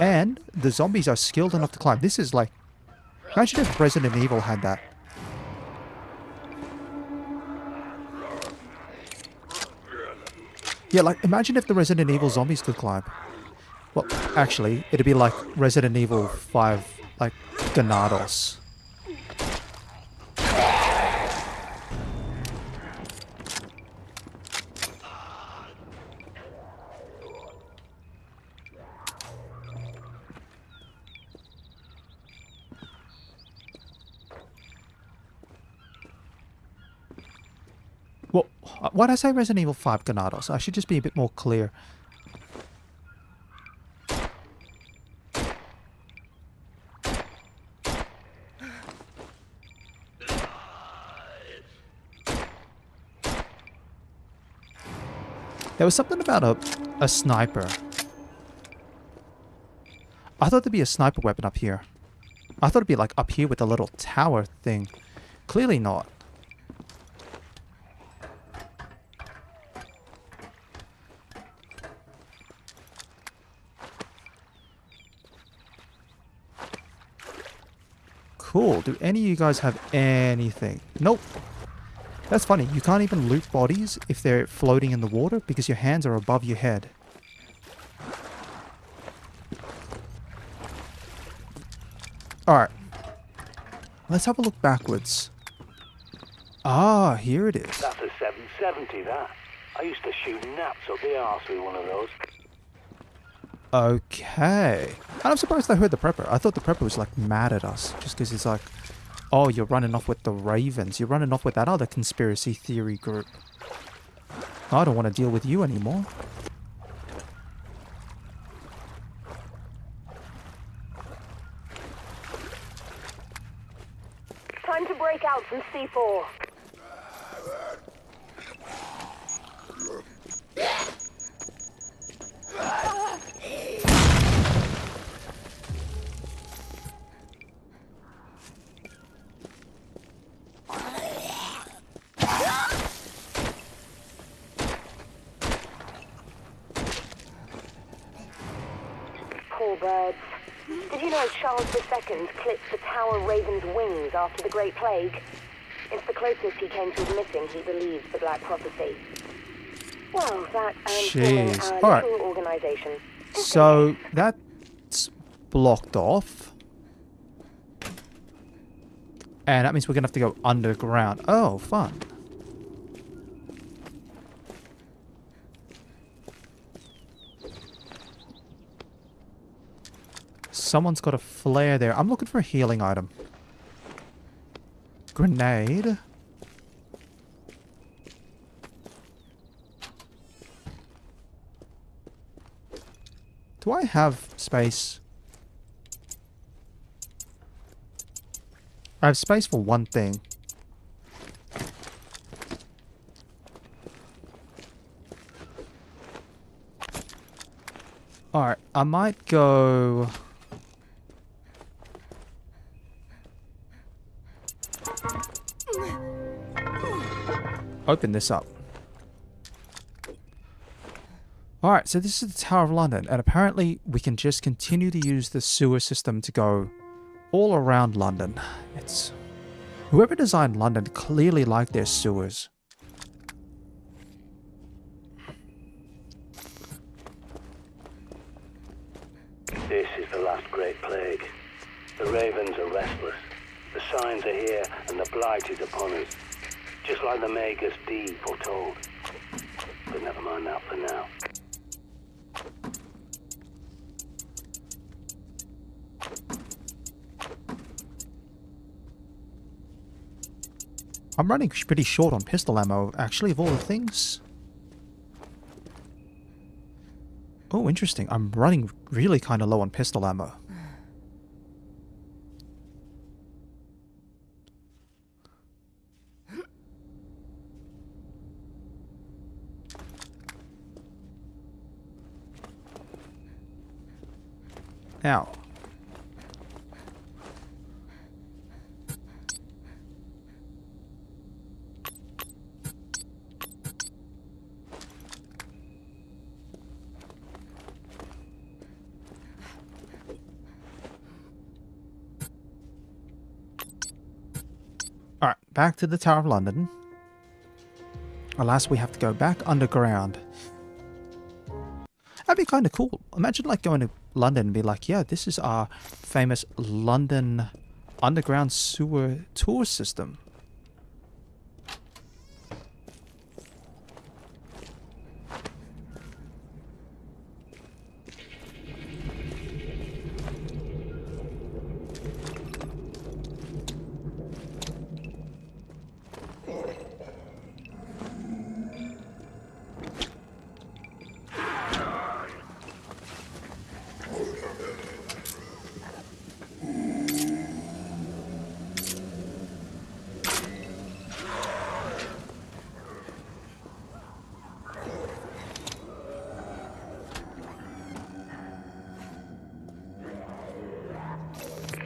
And the zombies are skilled enough to climb. This is like... Imagine if Resident Evil had that. Yeah, like, imagine if the Resident Evil zombies could climb. Well, actually, it'd be like Resident Evil 5, like, Ganados. Well, why did I say Resident Evil 5 Ganados? I should just be a bit more clear. There was something about a sniper. I thought there'd be a sniper weapon up here. I thought it'd be like up here with a little tower thing. Clearly not. Cool. Do any of you guys have anything? Nope. That's funny. You can't even loot bodies if they're floating in the water because your hands are above your head. Alright. Let's have a look backwards. Ah, here it is. That's a 770, that. I used to shoot naps up the arse with one of those. Okay. And I'm surprised I heard the Prepper. I thought the Prepper was like mad at us. Just because he's like, oh, you're running off with the Ravens. You're running off with that other conspiracy theory group. I don't want to deal with you anymore. Time to break out from C4. Poor birds. Did you know Charles II clipped the Tower Raven's wings after the Great Plague? It's the closest he came to admitting he believed the Black Prophecy. Well, that Jeez. forming All right. little organization. So that's blocked off. And that means we're going to have to go underground. Oh, fun. Someone's got a flare there. I'm looking for a healing item. Grenade. Do I have space? I have space for one thing. Alright, I might go... Open this up. Alright, so this is the Tower of London, and apparently we can just continue to use the sewer system to go all around London. It's... Whoever designed London clearly liked their sewers. This is the last great plague. The ravens are restless. The signs are here, and the blight is upon us. Just like the Magus D foretold. But never mind that for now. I'm running pretty short on pistol ammo, actually, of all the things. Oh, interesting. I'm running really kind of low on pistol ammo. Now. Alright, back to the Tower of London. Alas, we have to go back underground. That'd be kind of cool. Imagine like going to London and be like, yeah, this is our famous London underground sewer tour system.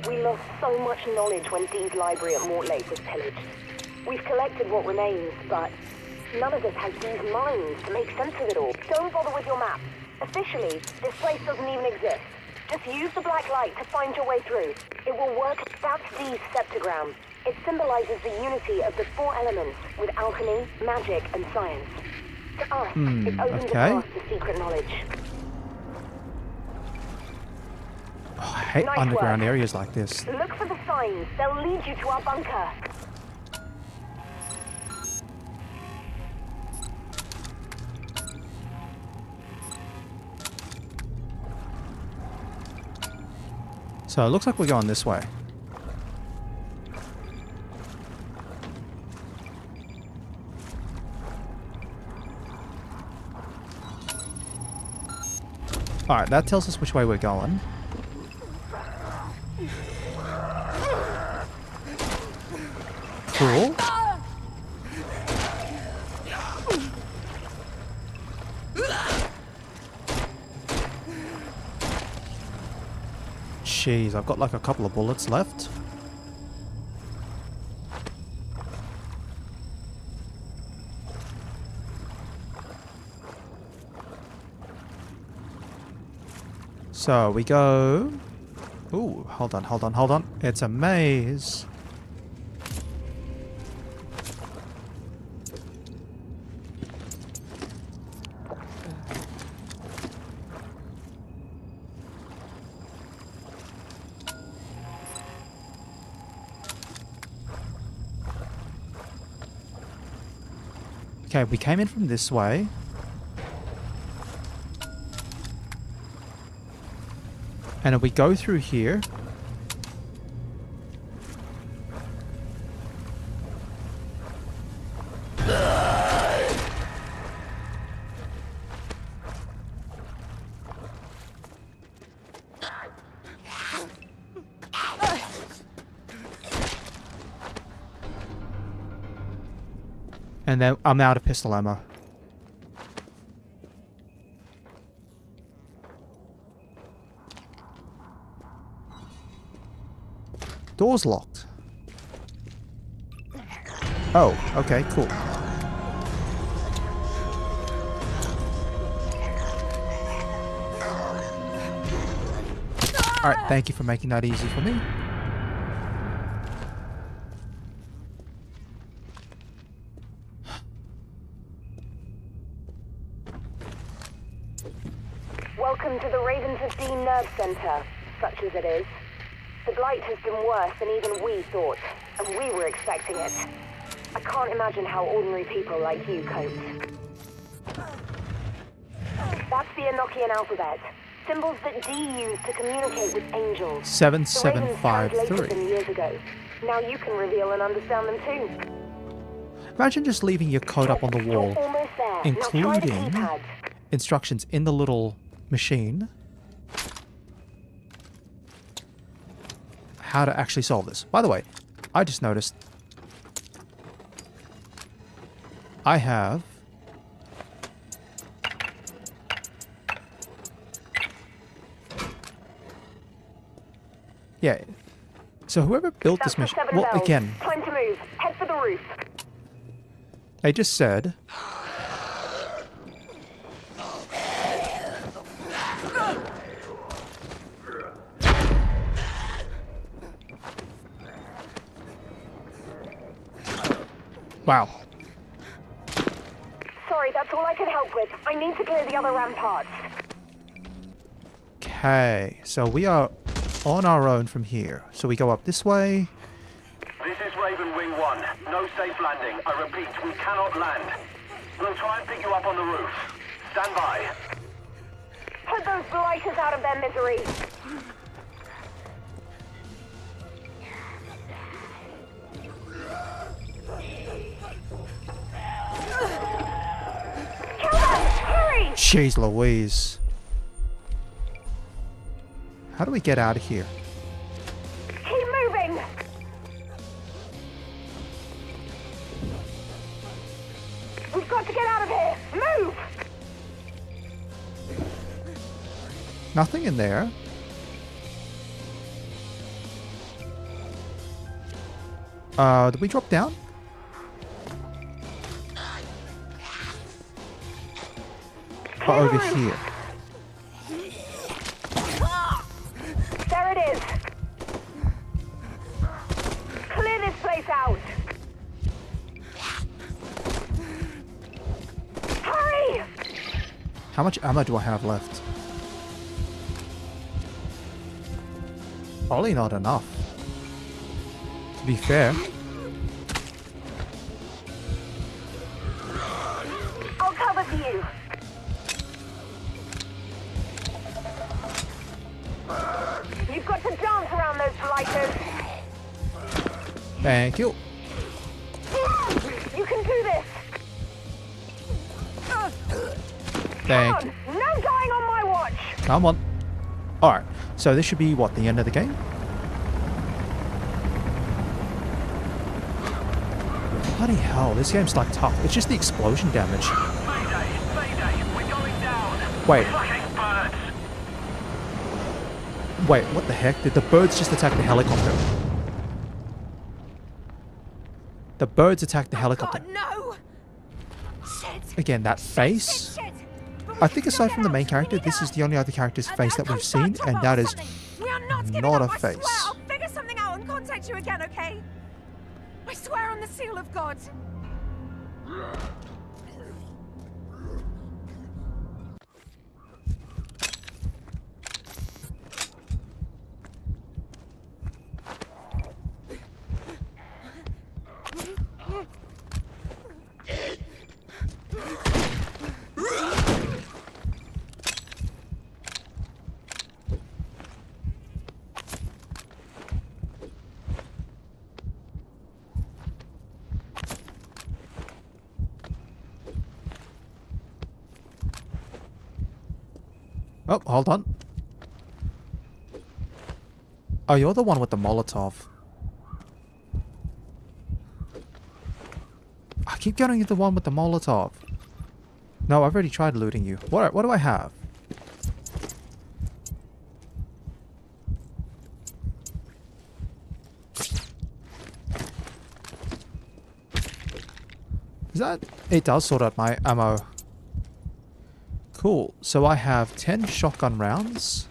We lost so much knowledge when Dee's library at Mortlake was pillaged. We've collected what remains, but none of us has Dee's minds to make sense of it all. Don't bother with your map. Officially, this place doesn't even exist. Just use the black light to find your way through. It will work. That's Dee's sceptogram. It symbolizes the unity of the four elements with alchemy, magic, and science. To us, it opens a path to secret knowledge. Oh, I hate underground areas like this. Look for the signs. They'll lead you to our bunker. So it looks like we're going this way. Alright, that tells us which way we're going. Cool. Jeez, I've got like a couple of bullets left. So we go... Ooh, hold on. It's a maze. Okay, we came in from this way. And if we go through here... And then I'm out of pistol ammo. Door's locked. Oh, okay, cool. Alright, thank you for making that easy for me. Welcome to the Ravens of Dean Nerve Center, such as it is. The blight has been worse than even we thought, and we were expecting it. I can't imagine how ordinary people like you coped. That's the Enochian alphabet. Symbols that D used to communicate with angels. 7753. The Ravens translated them years ago. Now you can reveal and understand them too. Imagine just leaving your code up on the wall, You're almost there. Now try the including keypad. instructions in the little machine. How to actually solve this. By the way, I just noticed I have yeah. So whoever built this That's the machine, 7 well, bells. again, Time to move. Head for the roof. they just said wow. Sorry, that's all I can help with. I need to clear the other ramparts. Okay, so we are on our own from here. So we go up this way. This is Raven Wing 1. No safe landing. I repeat, we cannot land. We'll try and pick you up on the roof. Stand by. Put those blighters out of their misery. Kill them! Hurry! Jeez Louise. How do we get out of here? Keep moving! We've got to get out of here! Move! Nothing in there. Did we drop down? Oh, over here. There it is! Clear this place out! Hurry! How much ammo do I have left? Probably not enough. To be fair. I'll cover for you. You've got to dance around those blighters. Thank you. You can do this. Thank Come you. on, no dying on my watch. Come on. Alright, so this should be, what, the end of the game? Bloody hell, this game's like tough. It's just the explosion damage. Mayday! Mayday! We're going down! Wait, Fucking birds! wait, what the heck? Did the birds just attack the helicopter? The birds attacked the helicopter. God, no! Shit! Again, that face. Shit! I think aside from the main character, this is the only other character's face that we've seen, and that is We are not giving not up, a I swear. face. I'll figure something out and contact you again, okay? I swear on the seal of God. Oh, hold on. Oh, you're the one with the Molotov. I keep getting you the one with the Molotov. No, I've already tried looting you. What do I have? Is that... It does sort out my ammo. Cool. So I have 10 shotgun rounds.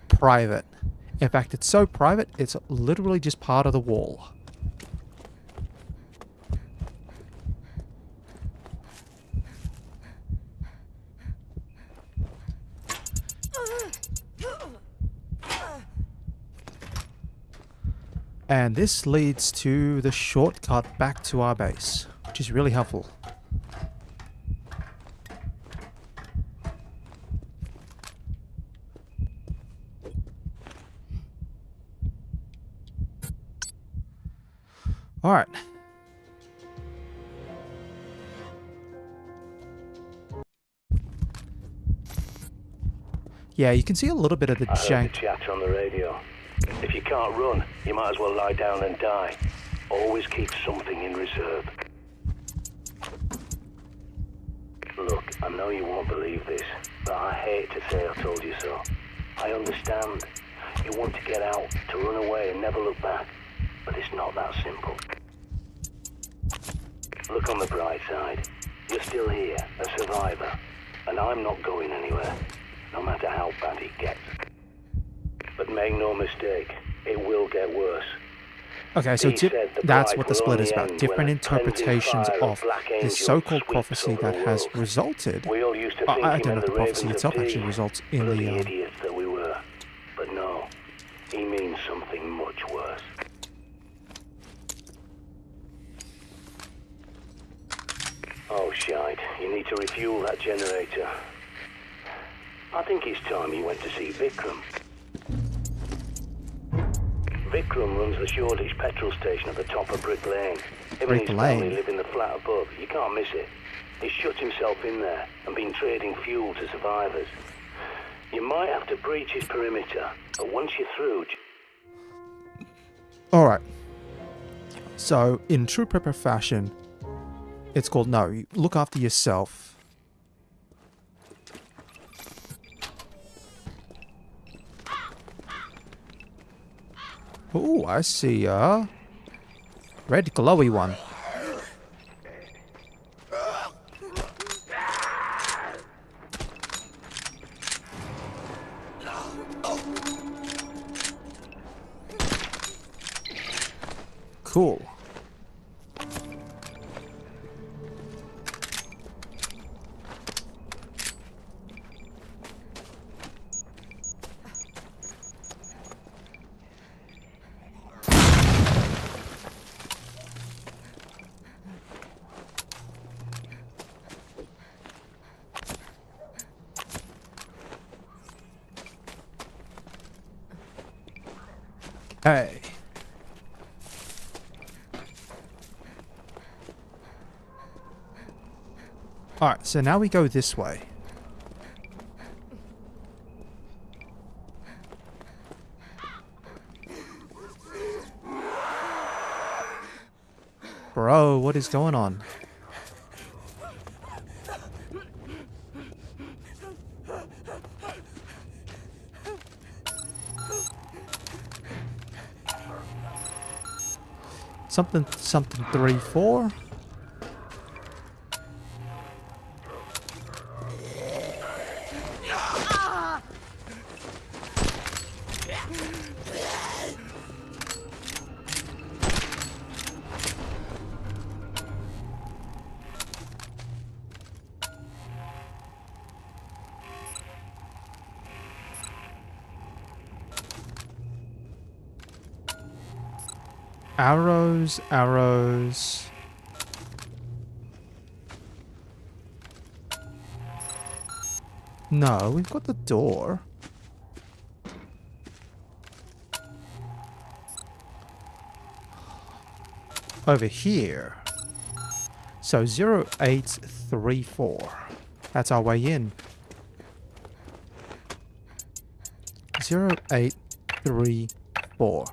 Private. In fact, it's so private, it's literally just part of the wall. And this leads to the shortcut back to our base, which is really helpful. Alright. Yeah, you can see a little bit of the I heard jank. the chatter on the radio. If you can't run, you might as well lie down and die. Always keep something in reserve. Look, I know you won't believe this, but I hate to say I told you so. I understand. You want to get out, to run away and never look back. But it's not that simple. Look on the bright side. You're still here, a survivor. And I'm not going anywhere, no matter how bad it gets. But make no mistake, it will get worse. Okay, so He said the that's blight what the will split is only about. end Different when a interpretations cleansing fire of black this angels so-called sweeps prophecy over that the has world. resulted. We all used to think I him don't know and if the the prophecy ravens itself of actually Dee. results in Bloody the... idiots that we were. But no, he means something much worse. Oh, shite. You need to refuel that generator. I think it's time you went to see Vikram. Vikram runs the Shoreditch petrol station at the top of Brick Lane. Him and Brick his family Lane? live in the flat above. You can't miss it. He's shut himself in there and been trading fuel to survivors. You might have to breach his perimeter, but once you're through... Alright. So, in true prepper fashion, it's called, no, you look after yourself. Ooh, I see a red glowy one. Cool. Hey. Alright, so now we go this way. Bro, what is going on? Something 3-4. Arrows, arrows. No, we've got the door. Over here. So 0834. That's our way in. 0834.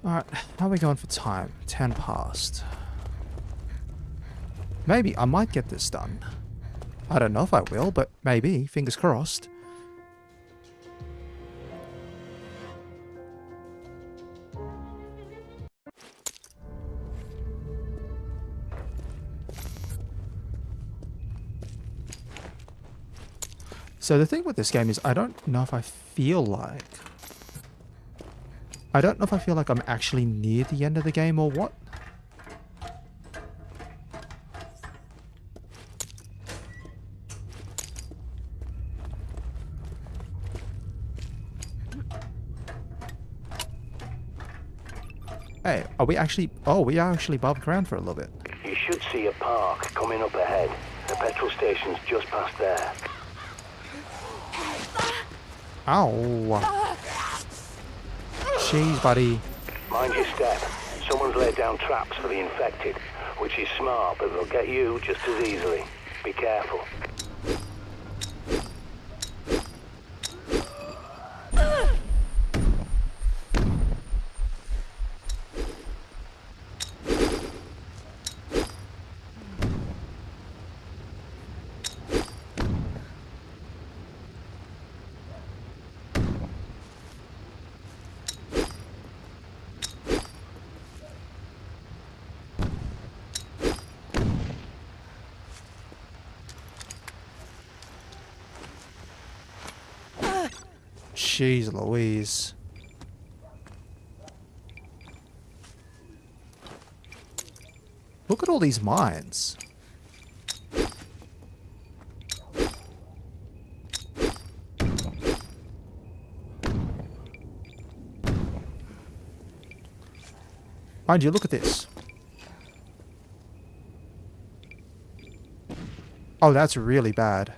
Alright, how are we going for time? 10 past. Maybe I might get this done. I don't know if I will, but maybe. Fingers crossed. So the thing with this game is I don't know if I feel like... I don't know if I feel like I'm actually near the end of the game or what. Hey, are we actually... Oh, we are actually above ground for a little bit. You should see a park coming up ahead. The petrol station's just past there. Ow. Jeez, buddy. Mind your step. Someone's laid down traps for the infected, which is smart, but they'll get you just as easily. Be careful. Jeez Louise. Look at all these mines. Mind you, look at this. Oh, that's really bad.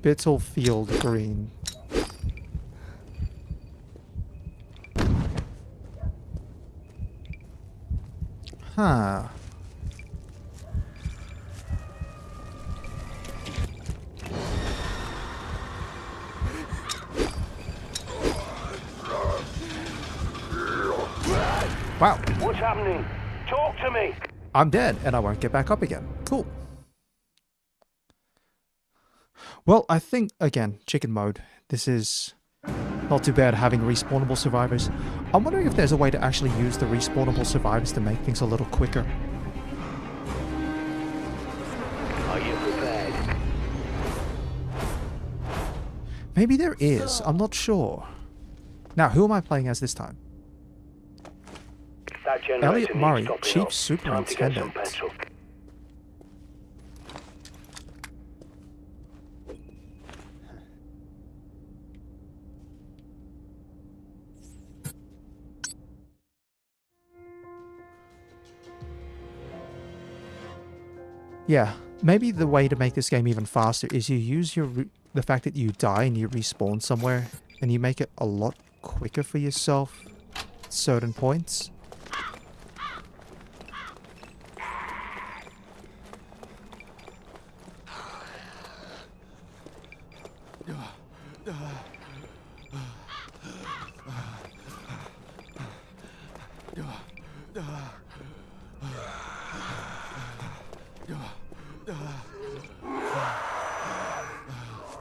Spitalfield Green. Huh. Wow. What's happening? Talk to me! I'm dead, and I won't get back up again. Cool. Well, I think, again, chicken mode. This is not too bad having respawnable survivors. I'm wondering if there's a way to actually use the respawnable survivors to make things a little quicker. Are you prepared? Maybe there is. I'm not sure. Now, who am I playing as this time? That generator Elliot needs Murray, topping Chief up. Time to get some Superintendent. petrol. Yeah, maybe the way to make this game even faster is you use the fact that you die and you respawn somewhere, and you make it a lot quicker for yourself at certain points.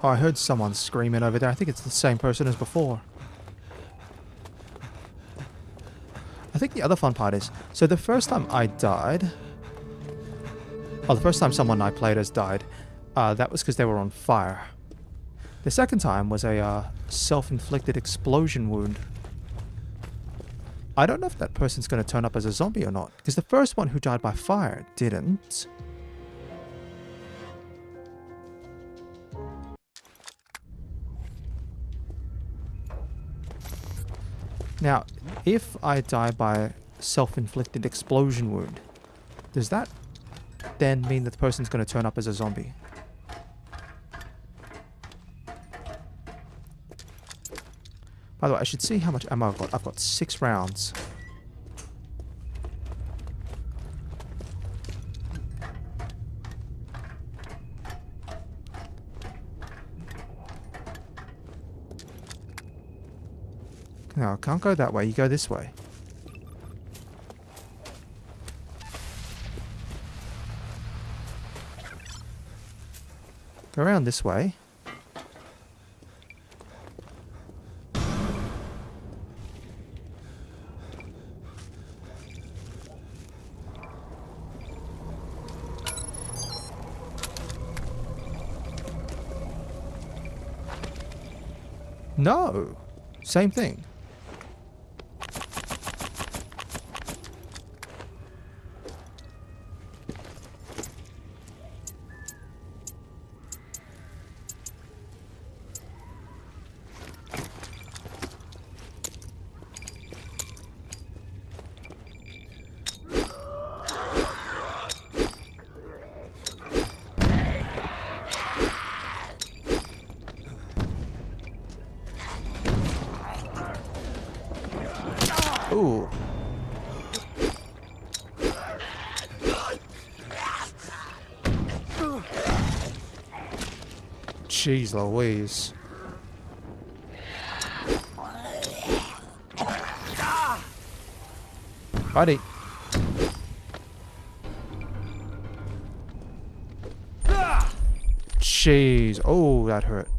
Oh, I heard someone screaming over there. I think it's the same person as before. think the other fun part is, so the first time I died, the first time someone I played as died, that was because they were on fire. The second time was a self-inflicted explosion wound. I don't know if that person's going to turn up as a zombie or not, because the first one who died by fire didn't. Now, if I die by self-inflicted explosion wound, does that then mean that the person's going to turn up as a zombie? By the way, I should see how much ammo I've got. I've got 6 rounds. No, I can't go that way. You go this way. Go around this way. No! Same thing. Ooh. Jeez Louise. Buddy. Jeez. Oh, that hurt.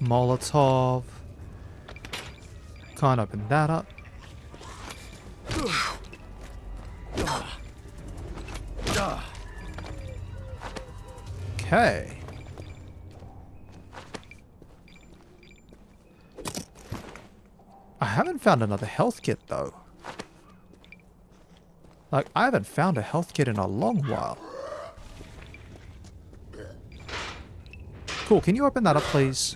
Molotov. Can't open that up. Okay. I haven't found another health kit though. Like, I haven't found a health kit in a long while. Cool, can you open that up please?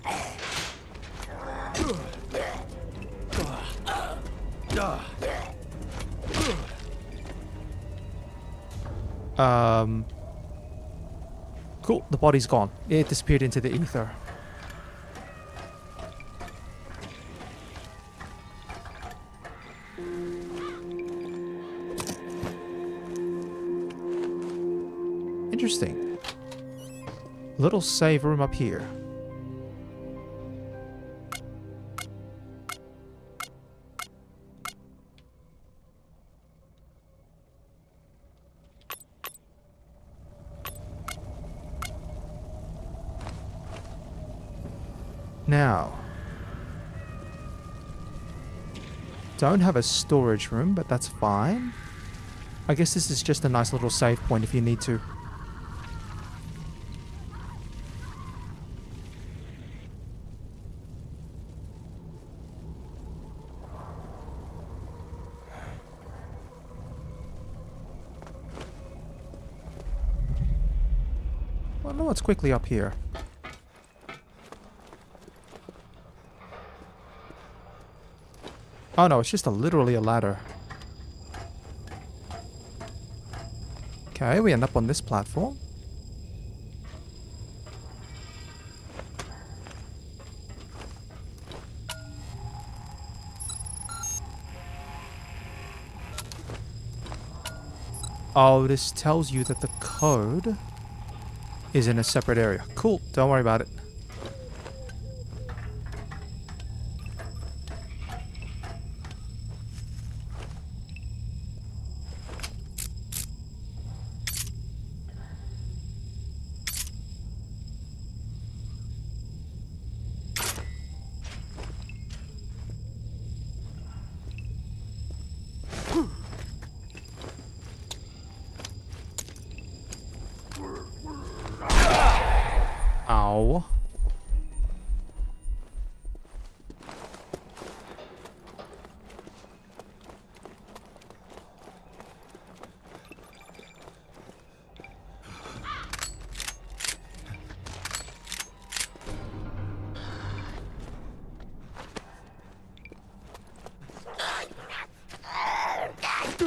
Cool, the body's gone. It disappeared into the ether. Interesting. Little save room up here. Now, don't have a storage room, but that's fine. I guess this is just a nice little save point if you need to. Well, no, it's quickly up here. Oh no, it's just literally a ladder. Okay, we end up on this platform. Oh, this tells you that the code is in a separate area. Cool, don't worry about it.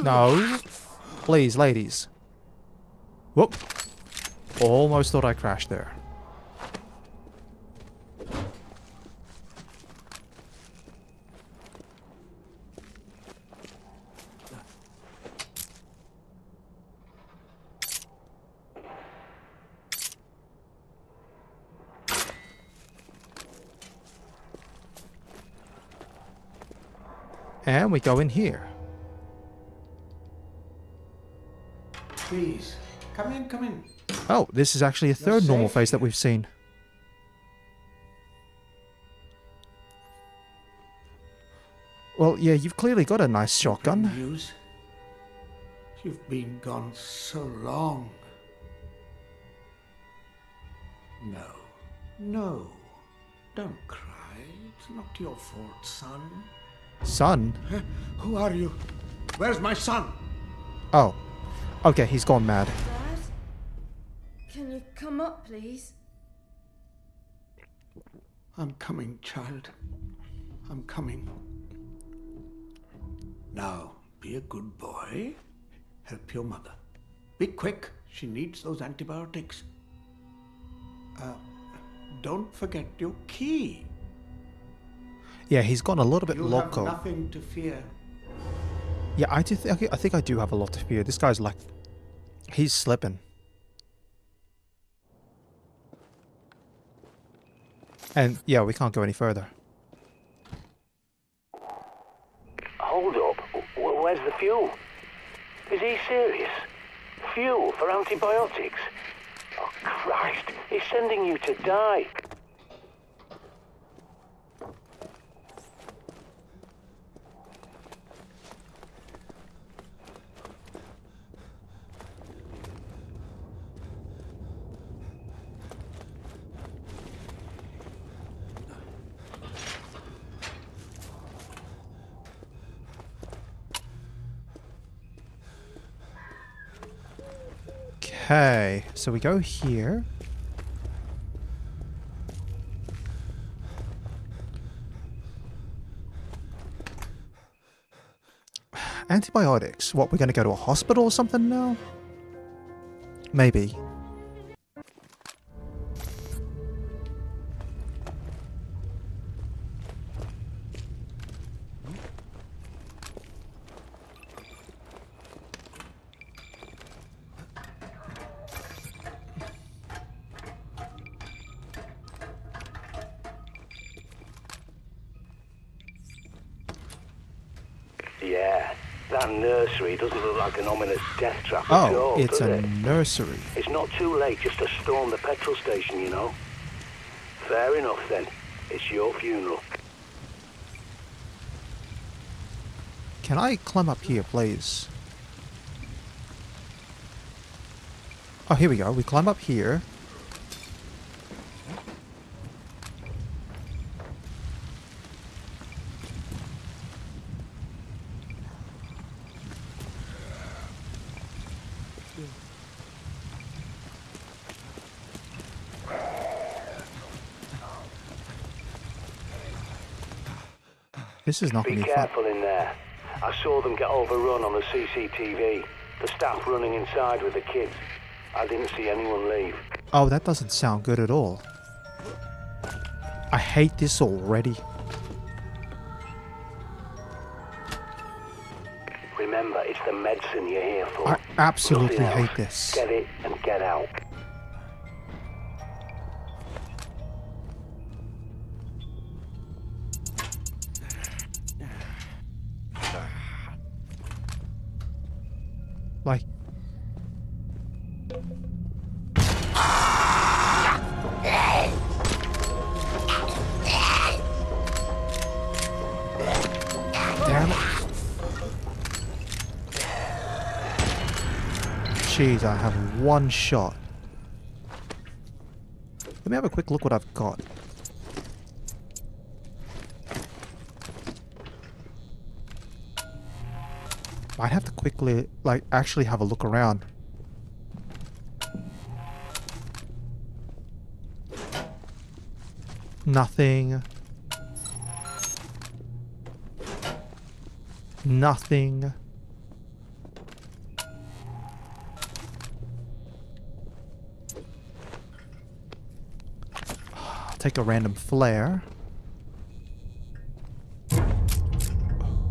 No. Please, ladies. Whoop. Almost thought I crashed there. And we go in here. Please, come in, come in. Oh, this is actually a third normal face that we've seen. Well, yeah, you've clearly got a nice shotgun. News? You've been gone so long. No, no, don't cry. It's not your fault, son. Son? Who are you? Where's my son? Oh. Okay, he's gone mad. Dad? Can you come up, please? I'm coming, child. I'm coming. Now, be a good boy. Help your mother. Be quick. She needs those antibiotics. Don't forget your key. Yeah, he's gone a little bit You loco. have nothing to fear. Yeah, I think I do have a lot to fear. This guy's like, he's slipping. And yeah, we can't go any further. Hold up. Where's the fuel? Is he serious? Fuel for antibiotics? Oh, Christ. He's sending you to die. Okay, so we go here. Antibiotics. What, we're gonna go to a hospital or something now? Maybe. Yeah, that nursery doesn't look like an ominous death trap at Oh, all, it's does a it? nursery. It's not too late just to storm the petrol station, you know. Fair enough then. It's your funeral. Can I climb up here, please? Oh, here we go. We climb up here. This is not Be going to be fun. careful in there. I saw them get overrun on the CCTV. The staff running inside with the kids. I didn't see anyone leave. Oh, that doesn't sound good at all. I hate this already. Remember, it's the medicine you're here for. I absolutely Nothing else. hate this. Get it and get out. Like... Damn it. Jeez, I have one shot. Let me have a quick look what I've got. Might have to quickly, like, actually have a look around. Nothing. Nothing. take a random flare.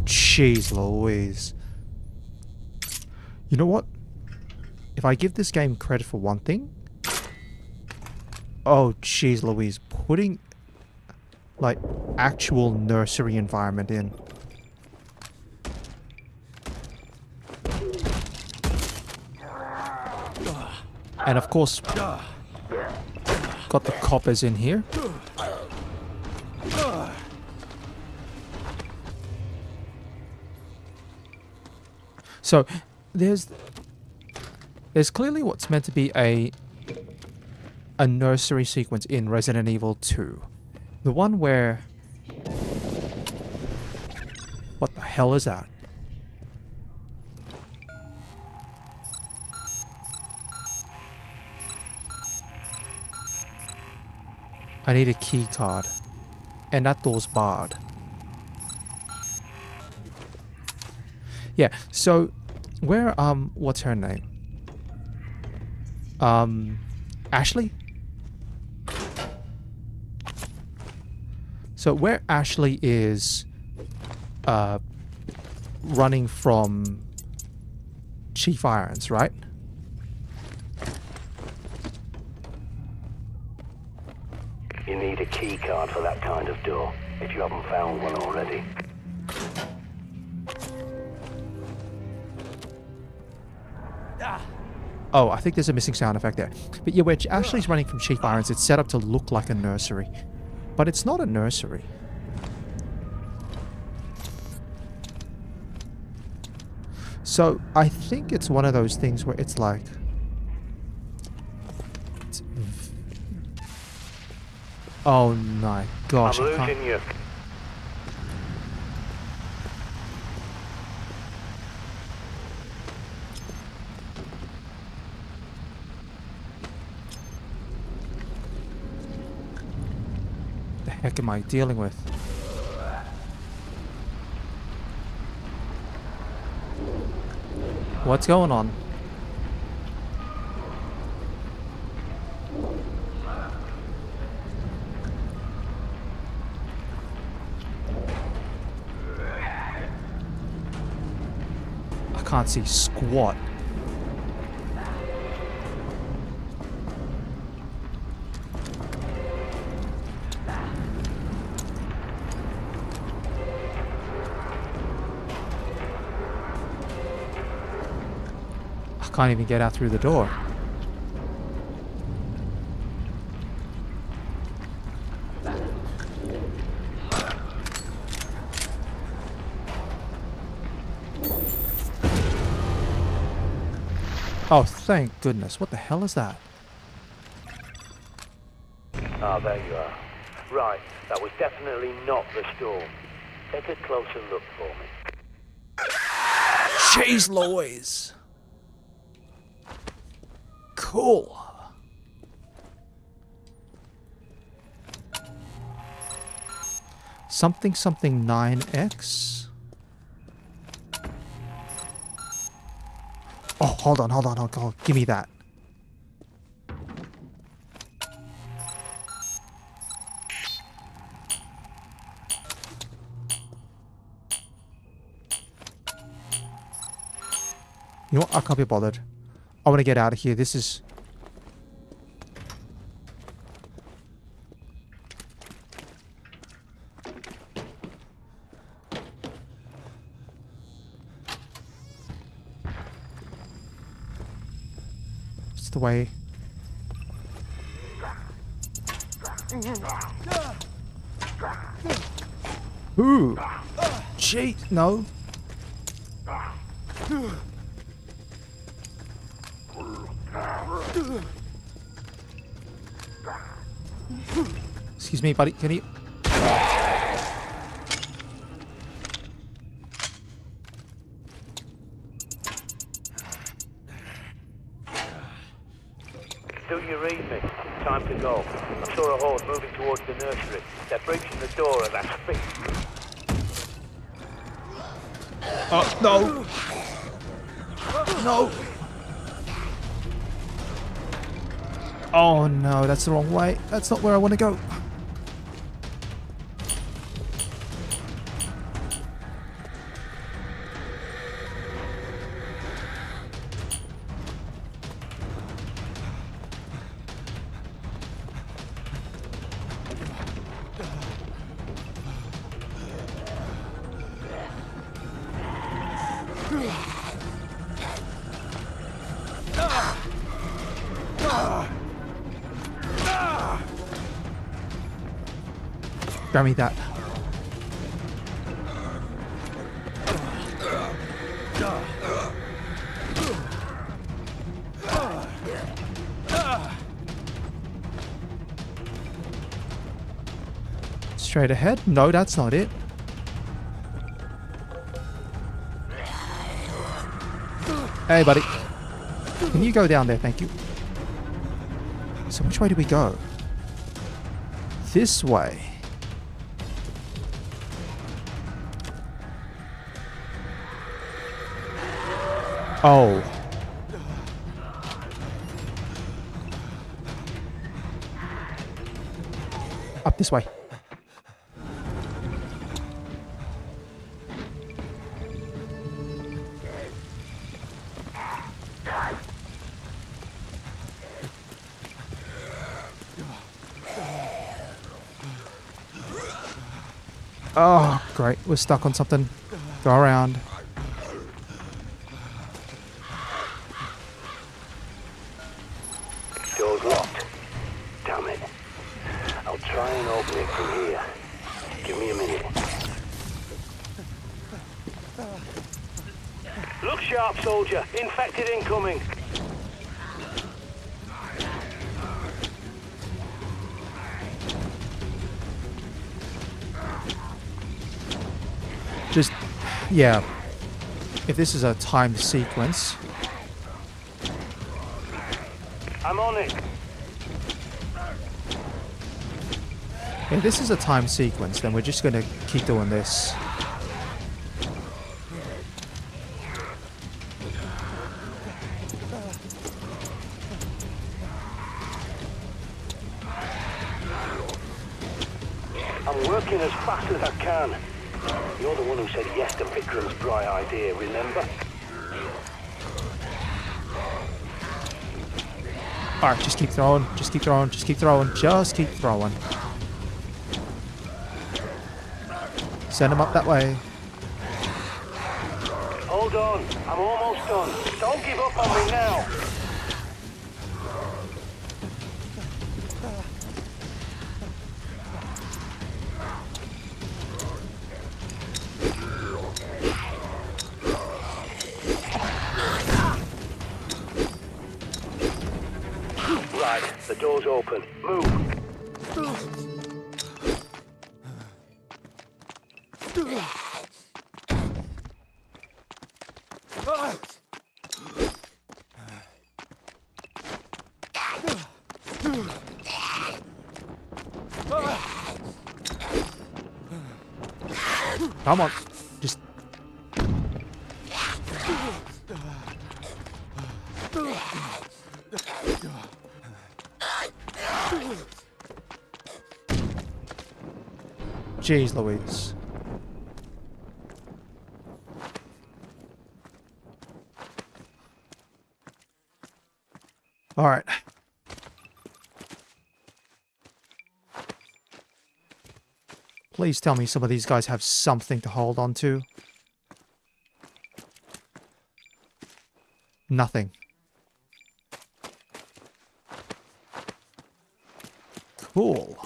Jeez Louise. You know what? If I give this game credit for one thing... Oh, jeez Louise. Putting, like, actual nursery environment in. And of course, got the coppers in here. So, there's clearly what's meant to be a nursery sequence in Resident Evil 2. The one where... What the hell is that? I need a key card. And that door's barred. Yeah, so where what's her name? Ashley? So where Ashley is running from Chief Irons, right? You need a key card for that kind of door, if you haven't found one already. Oh, I think there's a missing sound effect there. But yeah, where Ashley's running from Chief Irons, it's set up to look like a nursery. But it's not a nursery. So, I think it's one of those things where it's like... Oh my gosh, I'm I can't... losing you. The heck am I dealing with? What's going on? I can't see squat. I can't even get out through the door. Oh, thank goodness. What the hell is that? Ah, there you are. Right, that was definitely not the storm. Take a closer look for me. Jeez Louise. Cool. Something 9X. Oh, hold on. Give me that. You know what? I can't be bothered. I want to get out of here. This is... It's the way... Ooh! Cheat! No! Excuse me, buddy. Can you... Do you read me? Time to go. I saw a horde moving towards the nursery. They're breaching the door at that speed. Oh, no! No! Oh no, that's the wrong way. That's not where I want to go. Grab me that. Straight ahead? No, that's not it. Hey, buddy. Can you go down there? Thank you. So which way do we go? This way. Oh. Up this way. Oh, great. We're stuck on something. Go around. Door's locked. Damn it. I'll try and open it from here. Give me a minute. Look sharp, soldier. Infected incoming. Just, yeah. If this is a timed sequence. I'm on it. If this is a timed sequence, then we're just going to keep doing this. I'm working as fast as I can. You're the one who said yes to Vikram's bright idea, remember? Alright, just keep throwing, just keep throwing, just keep throwing, just keep throwing. Send him up that way. Hold on, I'm almost done. Don't give up on me now. Right, the door's open. Move. Come on, just... Jeez Louise. All right. Please tell me some of these guys have something to hold on to. Nothing. Cool.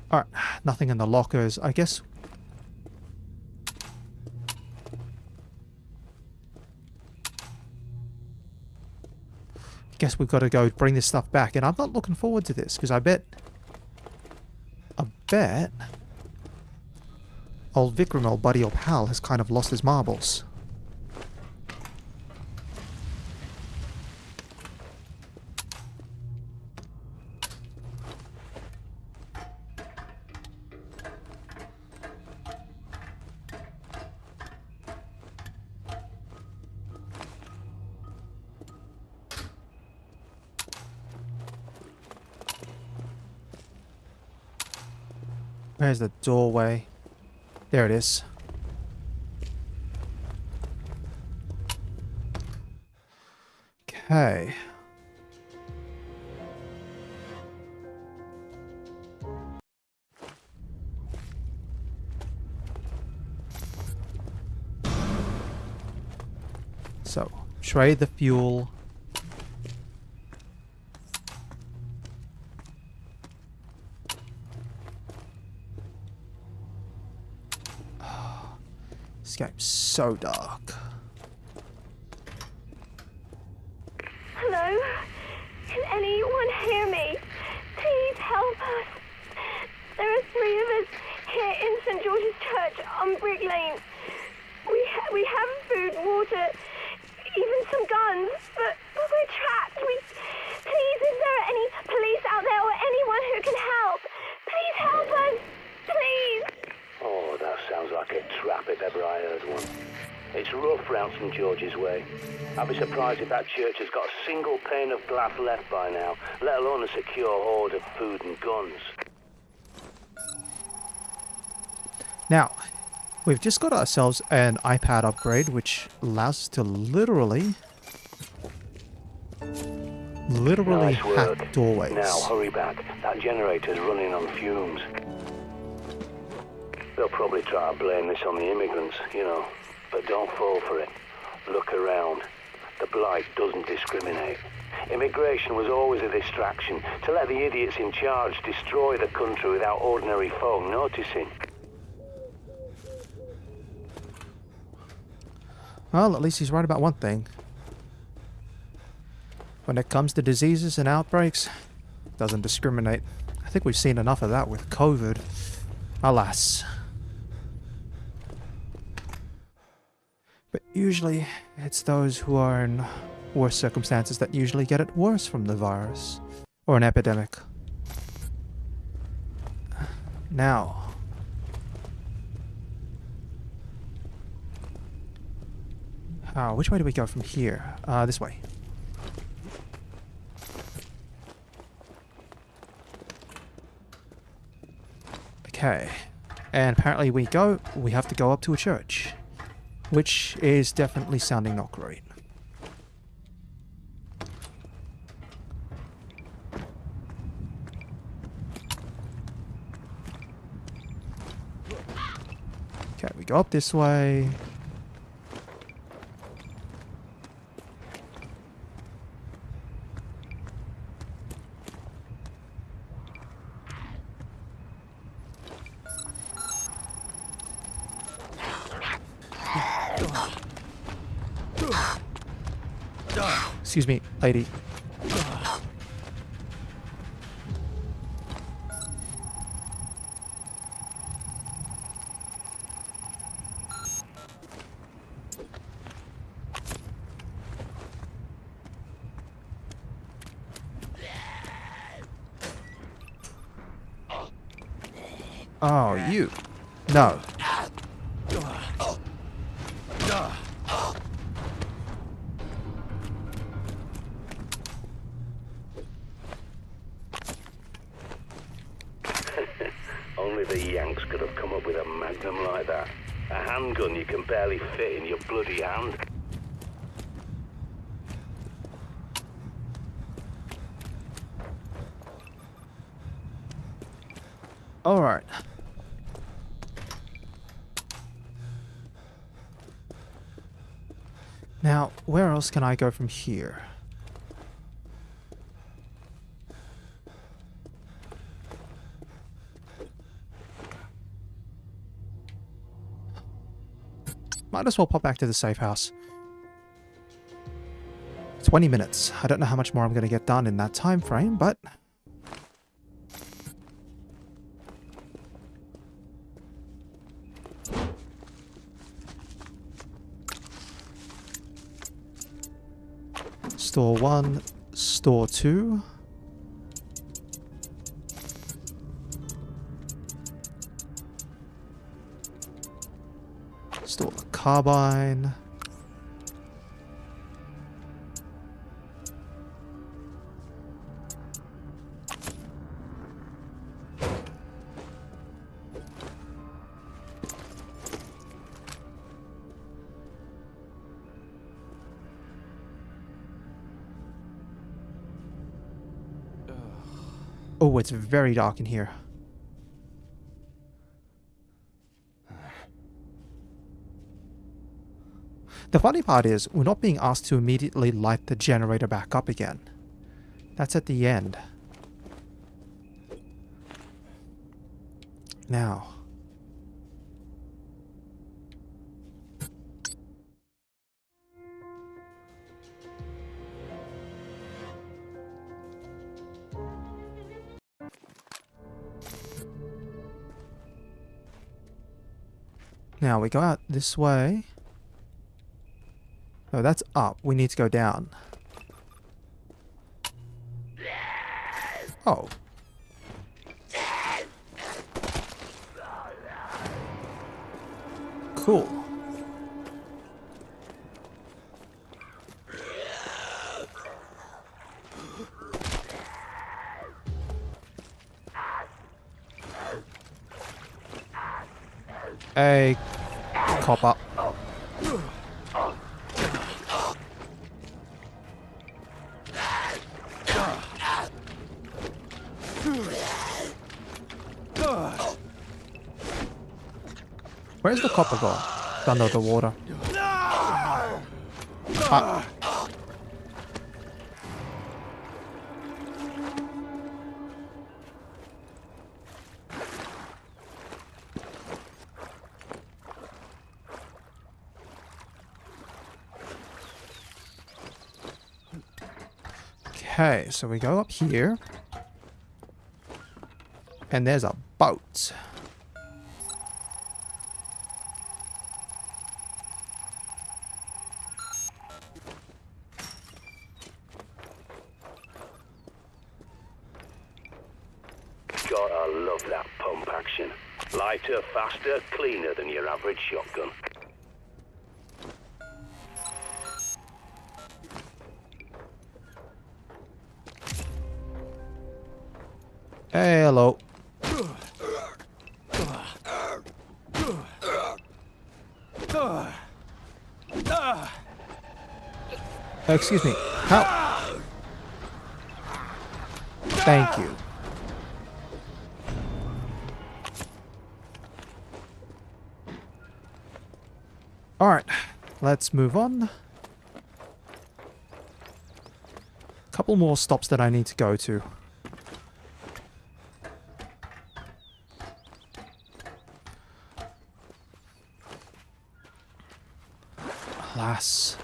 Alright, nothing in the lockers. I guess... we've got to go bring this stuff back. And I'm not looking forward to this, because I bet... old Vikram, old buddy, old pal, has kind of lost his marbles. Where's the doorway? There it is. Okay. So, trade the fuel. This game's so dark. Hello? Can anyone hear me? Please help us. There are 3 of us here in St. George's Church on Brick Lane. We have food, water, even some guns, but we're trapped. Please, is there any police out there or anyone who can help? Please help us. Please. Oh, that sounds like a trap if ever I heard one. It's rough round St. George's Way. I'd be surprised if that church has got a single pane of glass left by now, let alone a secure hoard of food and guns. Now, we've just got ourselves an iPad upgrade, which allows us to literally Nice work. hack doorways. Now, hurry back. That generator's running on fumes. They'll probably try to blame this on the immigrants, you know. But don't fall for it. Look around. The Blight doesn't discriminate. Immigration was always a distraction, to let the idiots in charge destroy the country without ordinary folk noticing. Well, at least he's right about one thing. When it comes to diseases and outbreaks, it doesn't discriminate. I think we've seen enough of that with COVID. Alas. But usually, it's those who are in worse circumstances that usually get it worse from the virus. Or an epidemic. Now. Which way do we go from here? This way. Okay. And apparently we have to go up to a church. Which is definitely sounding not great. Okay, we go up this way. Excuse me, lady. Oh, you. No. Only the Yanks could have come up with a magnum like that. A handgun you can barely fit in your bloody hand. Alright. Now, where else can I go from here? Might as well pop back to the safe house. 20 minutes. I don't know how much more I'm going to get done in that time frame, but... Store 1, Store 2. Store the carbine. Oh, it's very dark in here. The funny part is, we're not being asked to immediately light the generator back up again. That's at the end. Now. Now we go out this way. Oh, that's up. We need to go down. Oh. Cool. Hey, copper. Where's the copper gone? Under the water. Ah. Okay, so we go up here. And there's a boat. Gotta love that pump action. Lighter, faster, cleaner than your average shotgun. Hey, hello. Excuse me. How? Thank you. Alright, let's move on. Couple more stops that I need to go to. Alas.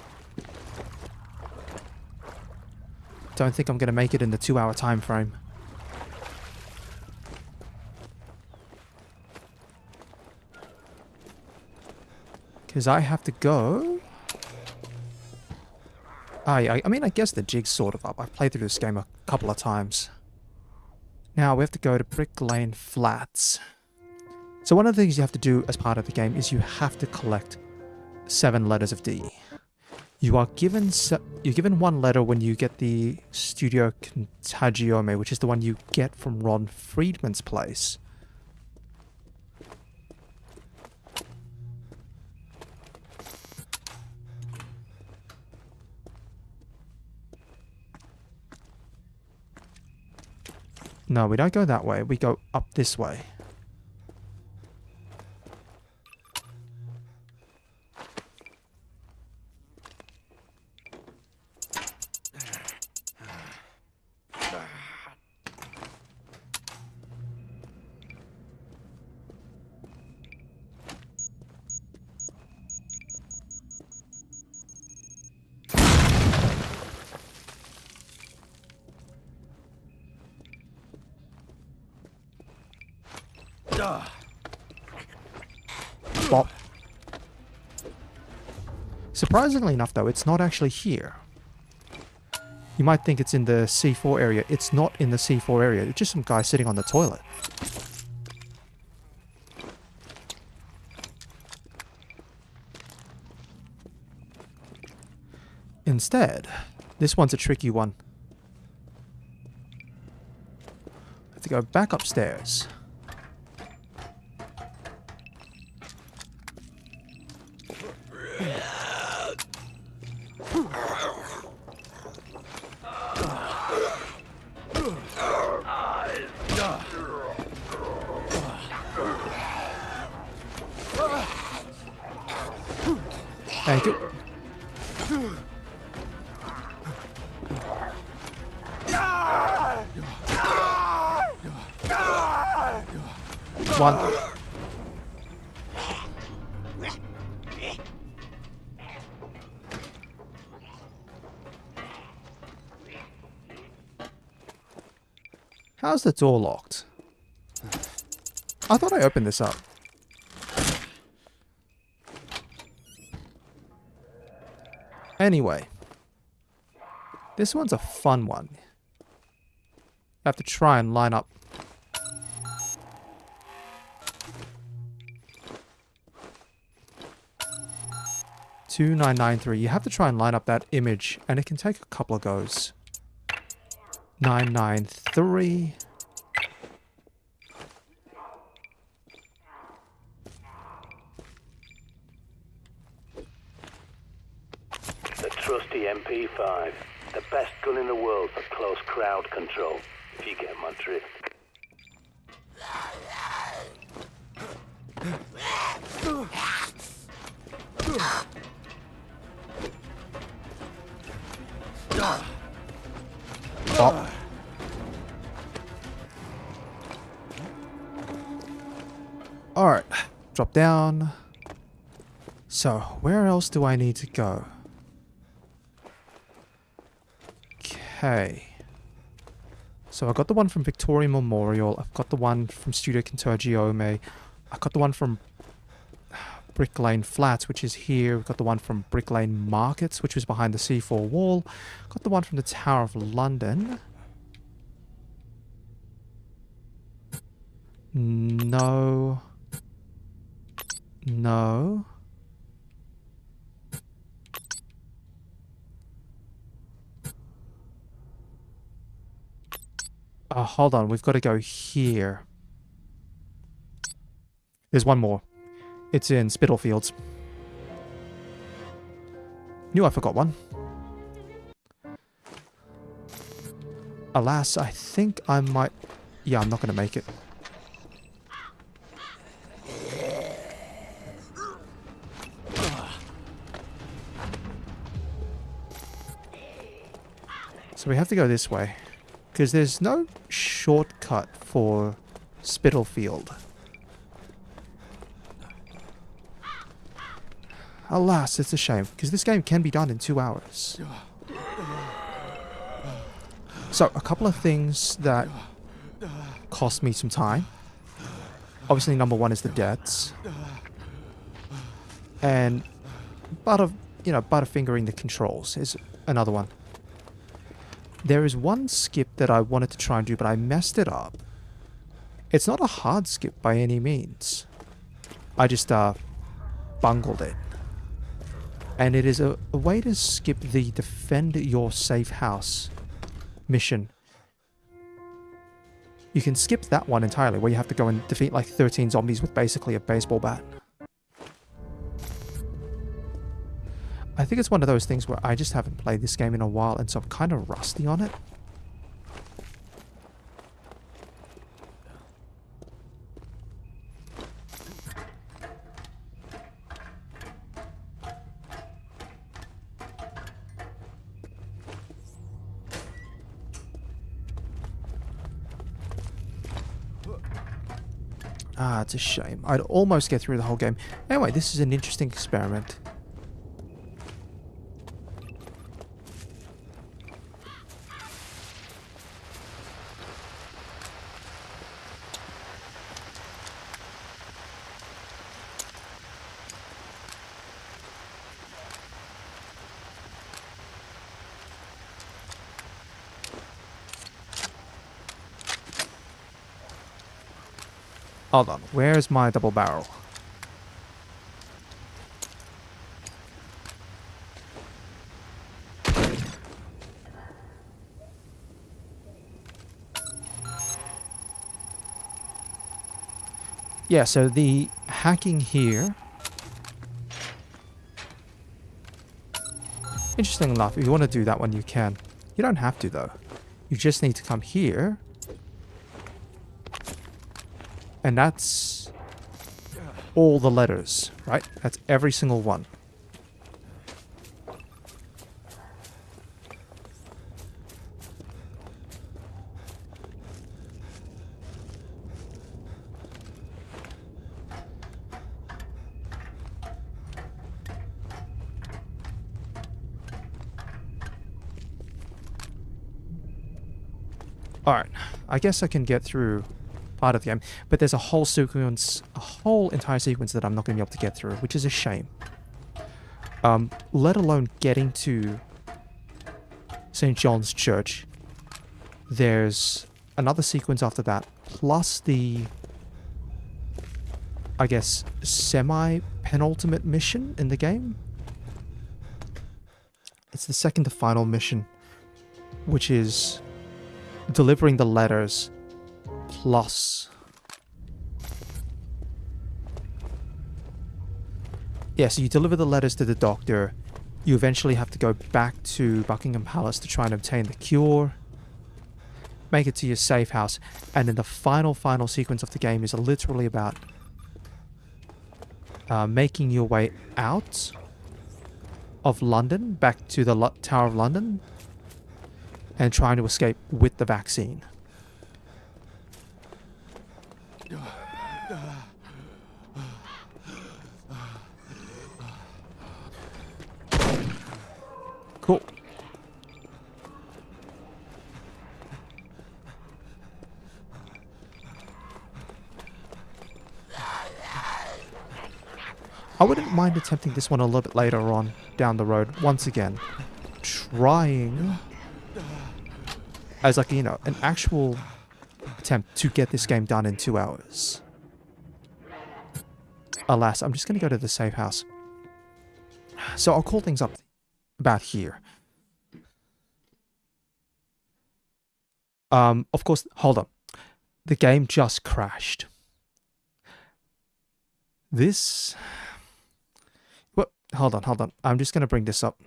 Don't think I'm going to make it in the 2-hour time frame. Because I have to go... I mean, I guess the jig's sort of up. I've played through this game a couple of times. Now, we have to go to Brick Lane Flats. So one of the things you have to do as part of the game is you have to collect 7 letters of D. You're given one letter when you get the Studio Contagiome, which is the one you get from Ron Friedman's place. No, we don't go that way. We go up this way. Bop. Surprisingly enough, though, it's not actually here. You might think it's in the C4 area. It's not in the C4 area. It's just some guy sitting on the toilet. Instead, this one's a tricky one. I have to go back upstairs. Thank you. One. How's the door locked? I thought I opened this up. Anyway. This one's a fun one. You have to try and line up. $2,993. You have to try and line up that image, and it can take a couple of goes. 993. The trusty MP5. The best gun in the world for close crowd control, if you get my drift. Oh. Alright, drop down. So, where else do I need to go? Okay. So I got the one from Victoria Memorial. I've got the one from Studio Kintogiome. I got the one from Brick Lane Flats, which is here. We've got the one from Brick Lane Markets, which was behind the C4 wall. Got the one from the Tower of London. No. No. Oh, hold on. We've got to go here. There's one more. It's in Spitalfields. Knew I forgot one. Alas, I think I might... Yeah, I'm not going to make it. So we have to go this way. Because there's no shortcut for Spitalfield. Alas, it's a shame, because this game can be done in 2 hours. So, a couple of things that cost me some time. Obviously, number one is the deaths. And butterfingering the controls is another one. There is one skip that I wanted to try and do, but I messed it up. It's not a hard skip by any means. I just bungled it. And it is a way to skip the defend your safe house mission. You can skip that one entirely, where you have to go and defeat like 13 zombies with basically a baseball bat. I think it's one of those things where I just haven't played this game in a while, and so I'm kind of rusty on it. Ah, it's a shame. I'd almost get through the whole game. Anyway, this is an interesting experiment. Hold on, where's my double barrel? Yeah, so the hacking here... Interesting enough, if you want to do that one, you can. You don't have to, though. You just need to come here. And that's all the letters, right? That's every single one. Alright, I guess I can get through part of the game, but there's a whole sequence, a whole entire sequence that I'm not going to be able to get through, which is a shame. Let alone getting to St. John's Church. There's another sequence after that, plus the, I guess, semi-penultimate mission in the game. It's the second to final mission, which is delivering the letters plus... Yeah, so you deliver the letters to the doctor. You eventually have to go back to Buckingham Palace to try and obtain the cure. Make it to your safe house. And then the final sequence of the game is literally about making your way out of London, back to the Tower of London, and trying to escape with the vaccine. Cool. I wouldn't mind attempting this one a little bit later on down the road. Once again, trying as like, you know, an actual attempt to get this game done in 2 hours. Alas, I'm just going to go to the safe house. So I'll call things up about here. Of course, hold on. The game just crashed. This... Well, hold on. I'm just going to bring this up.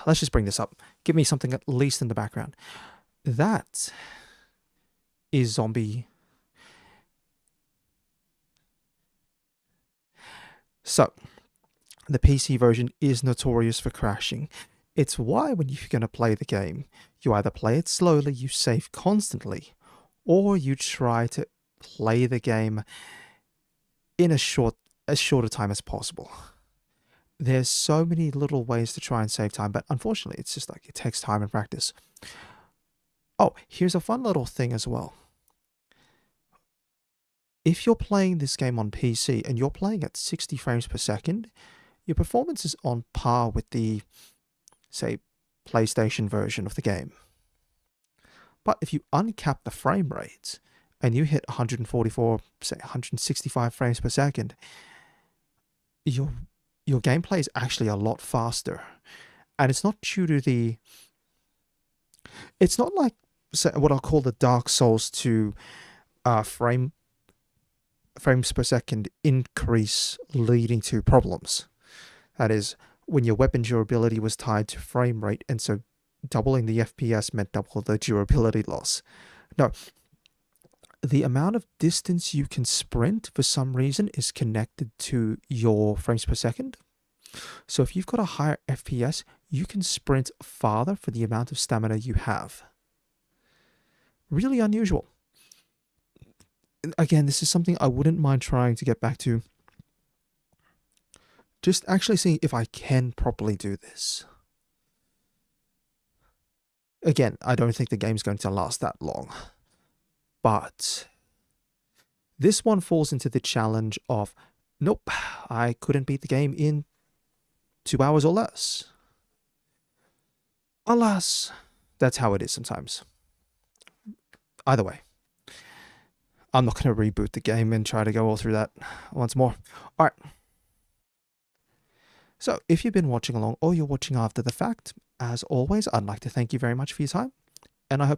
Let's just bring this up. Give me something at least in the background. That is Zombie. So, the PC version is notorious for crashing. It's why when you're going to play the game, you either play it slowly, you save constantly, or you try to play the game in as short a time as possible. There's so many little ways to try and save time, but unfortunately, it's just like it takes time and practice. Oh, here's a fun little thing as well. If you're playing this game on PC and you're playing at 60 frames per second, your performance is on par with the, say, PlayStation version of the game. But if you uncap the frame rate and you hit 144, say 165 frames per second, your gameplay is actually a lot faster. And it's not due to the... It's not like, say, what I'll call the Dark Souls 2 frames per second increase leading to problems. That is, when your weapon durability was tied to frame rate, and so doubling the FPS meant double the durability loss. No, the amount of distance you can sprint for some reason is connected to your frames per second. So if you've got a higher FPS, you can sprint farther for the amount of stamina you have. Really unusual. Again, this is something I wouldn't mind trying to get back to. Just actually seeing if I can properly do this. Again, I don't think the game's going to last that long. But this one falls into the challenge of, nope, I couldn't beat the game in 2 hours or less. Alas, that's how it is sometimes. Either way, I'm not going to reboot the game and try to go all through that once more. Alright. So, if you've been watching along or you're watching after the fact, as always, I'd like to thank you very much for your time, and I hope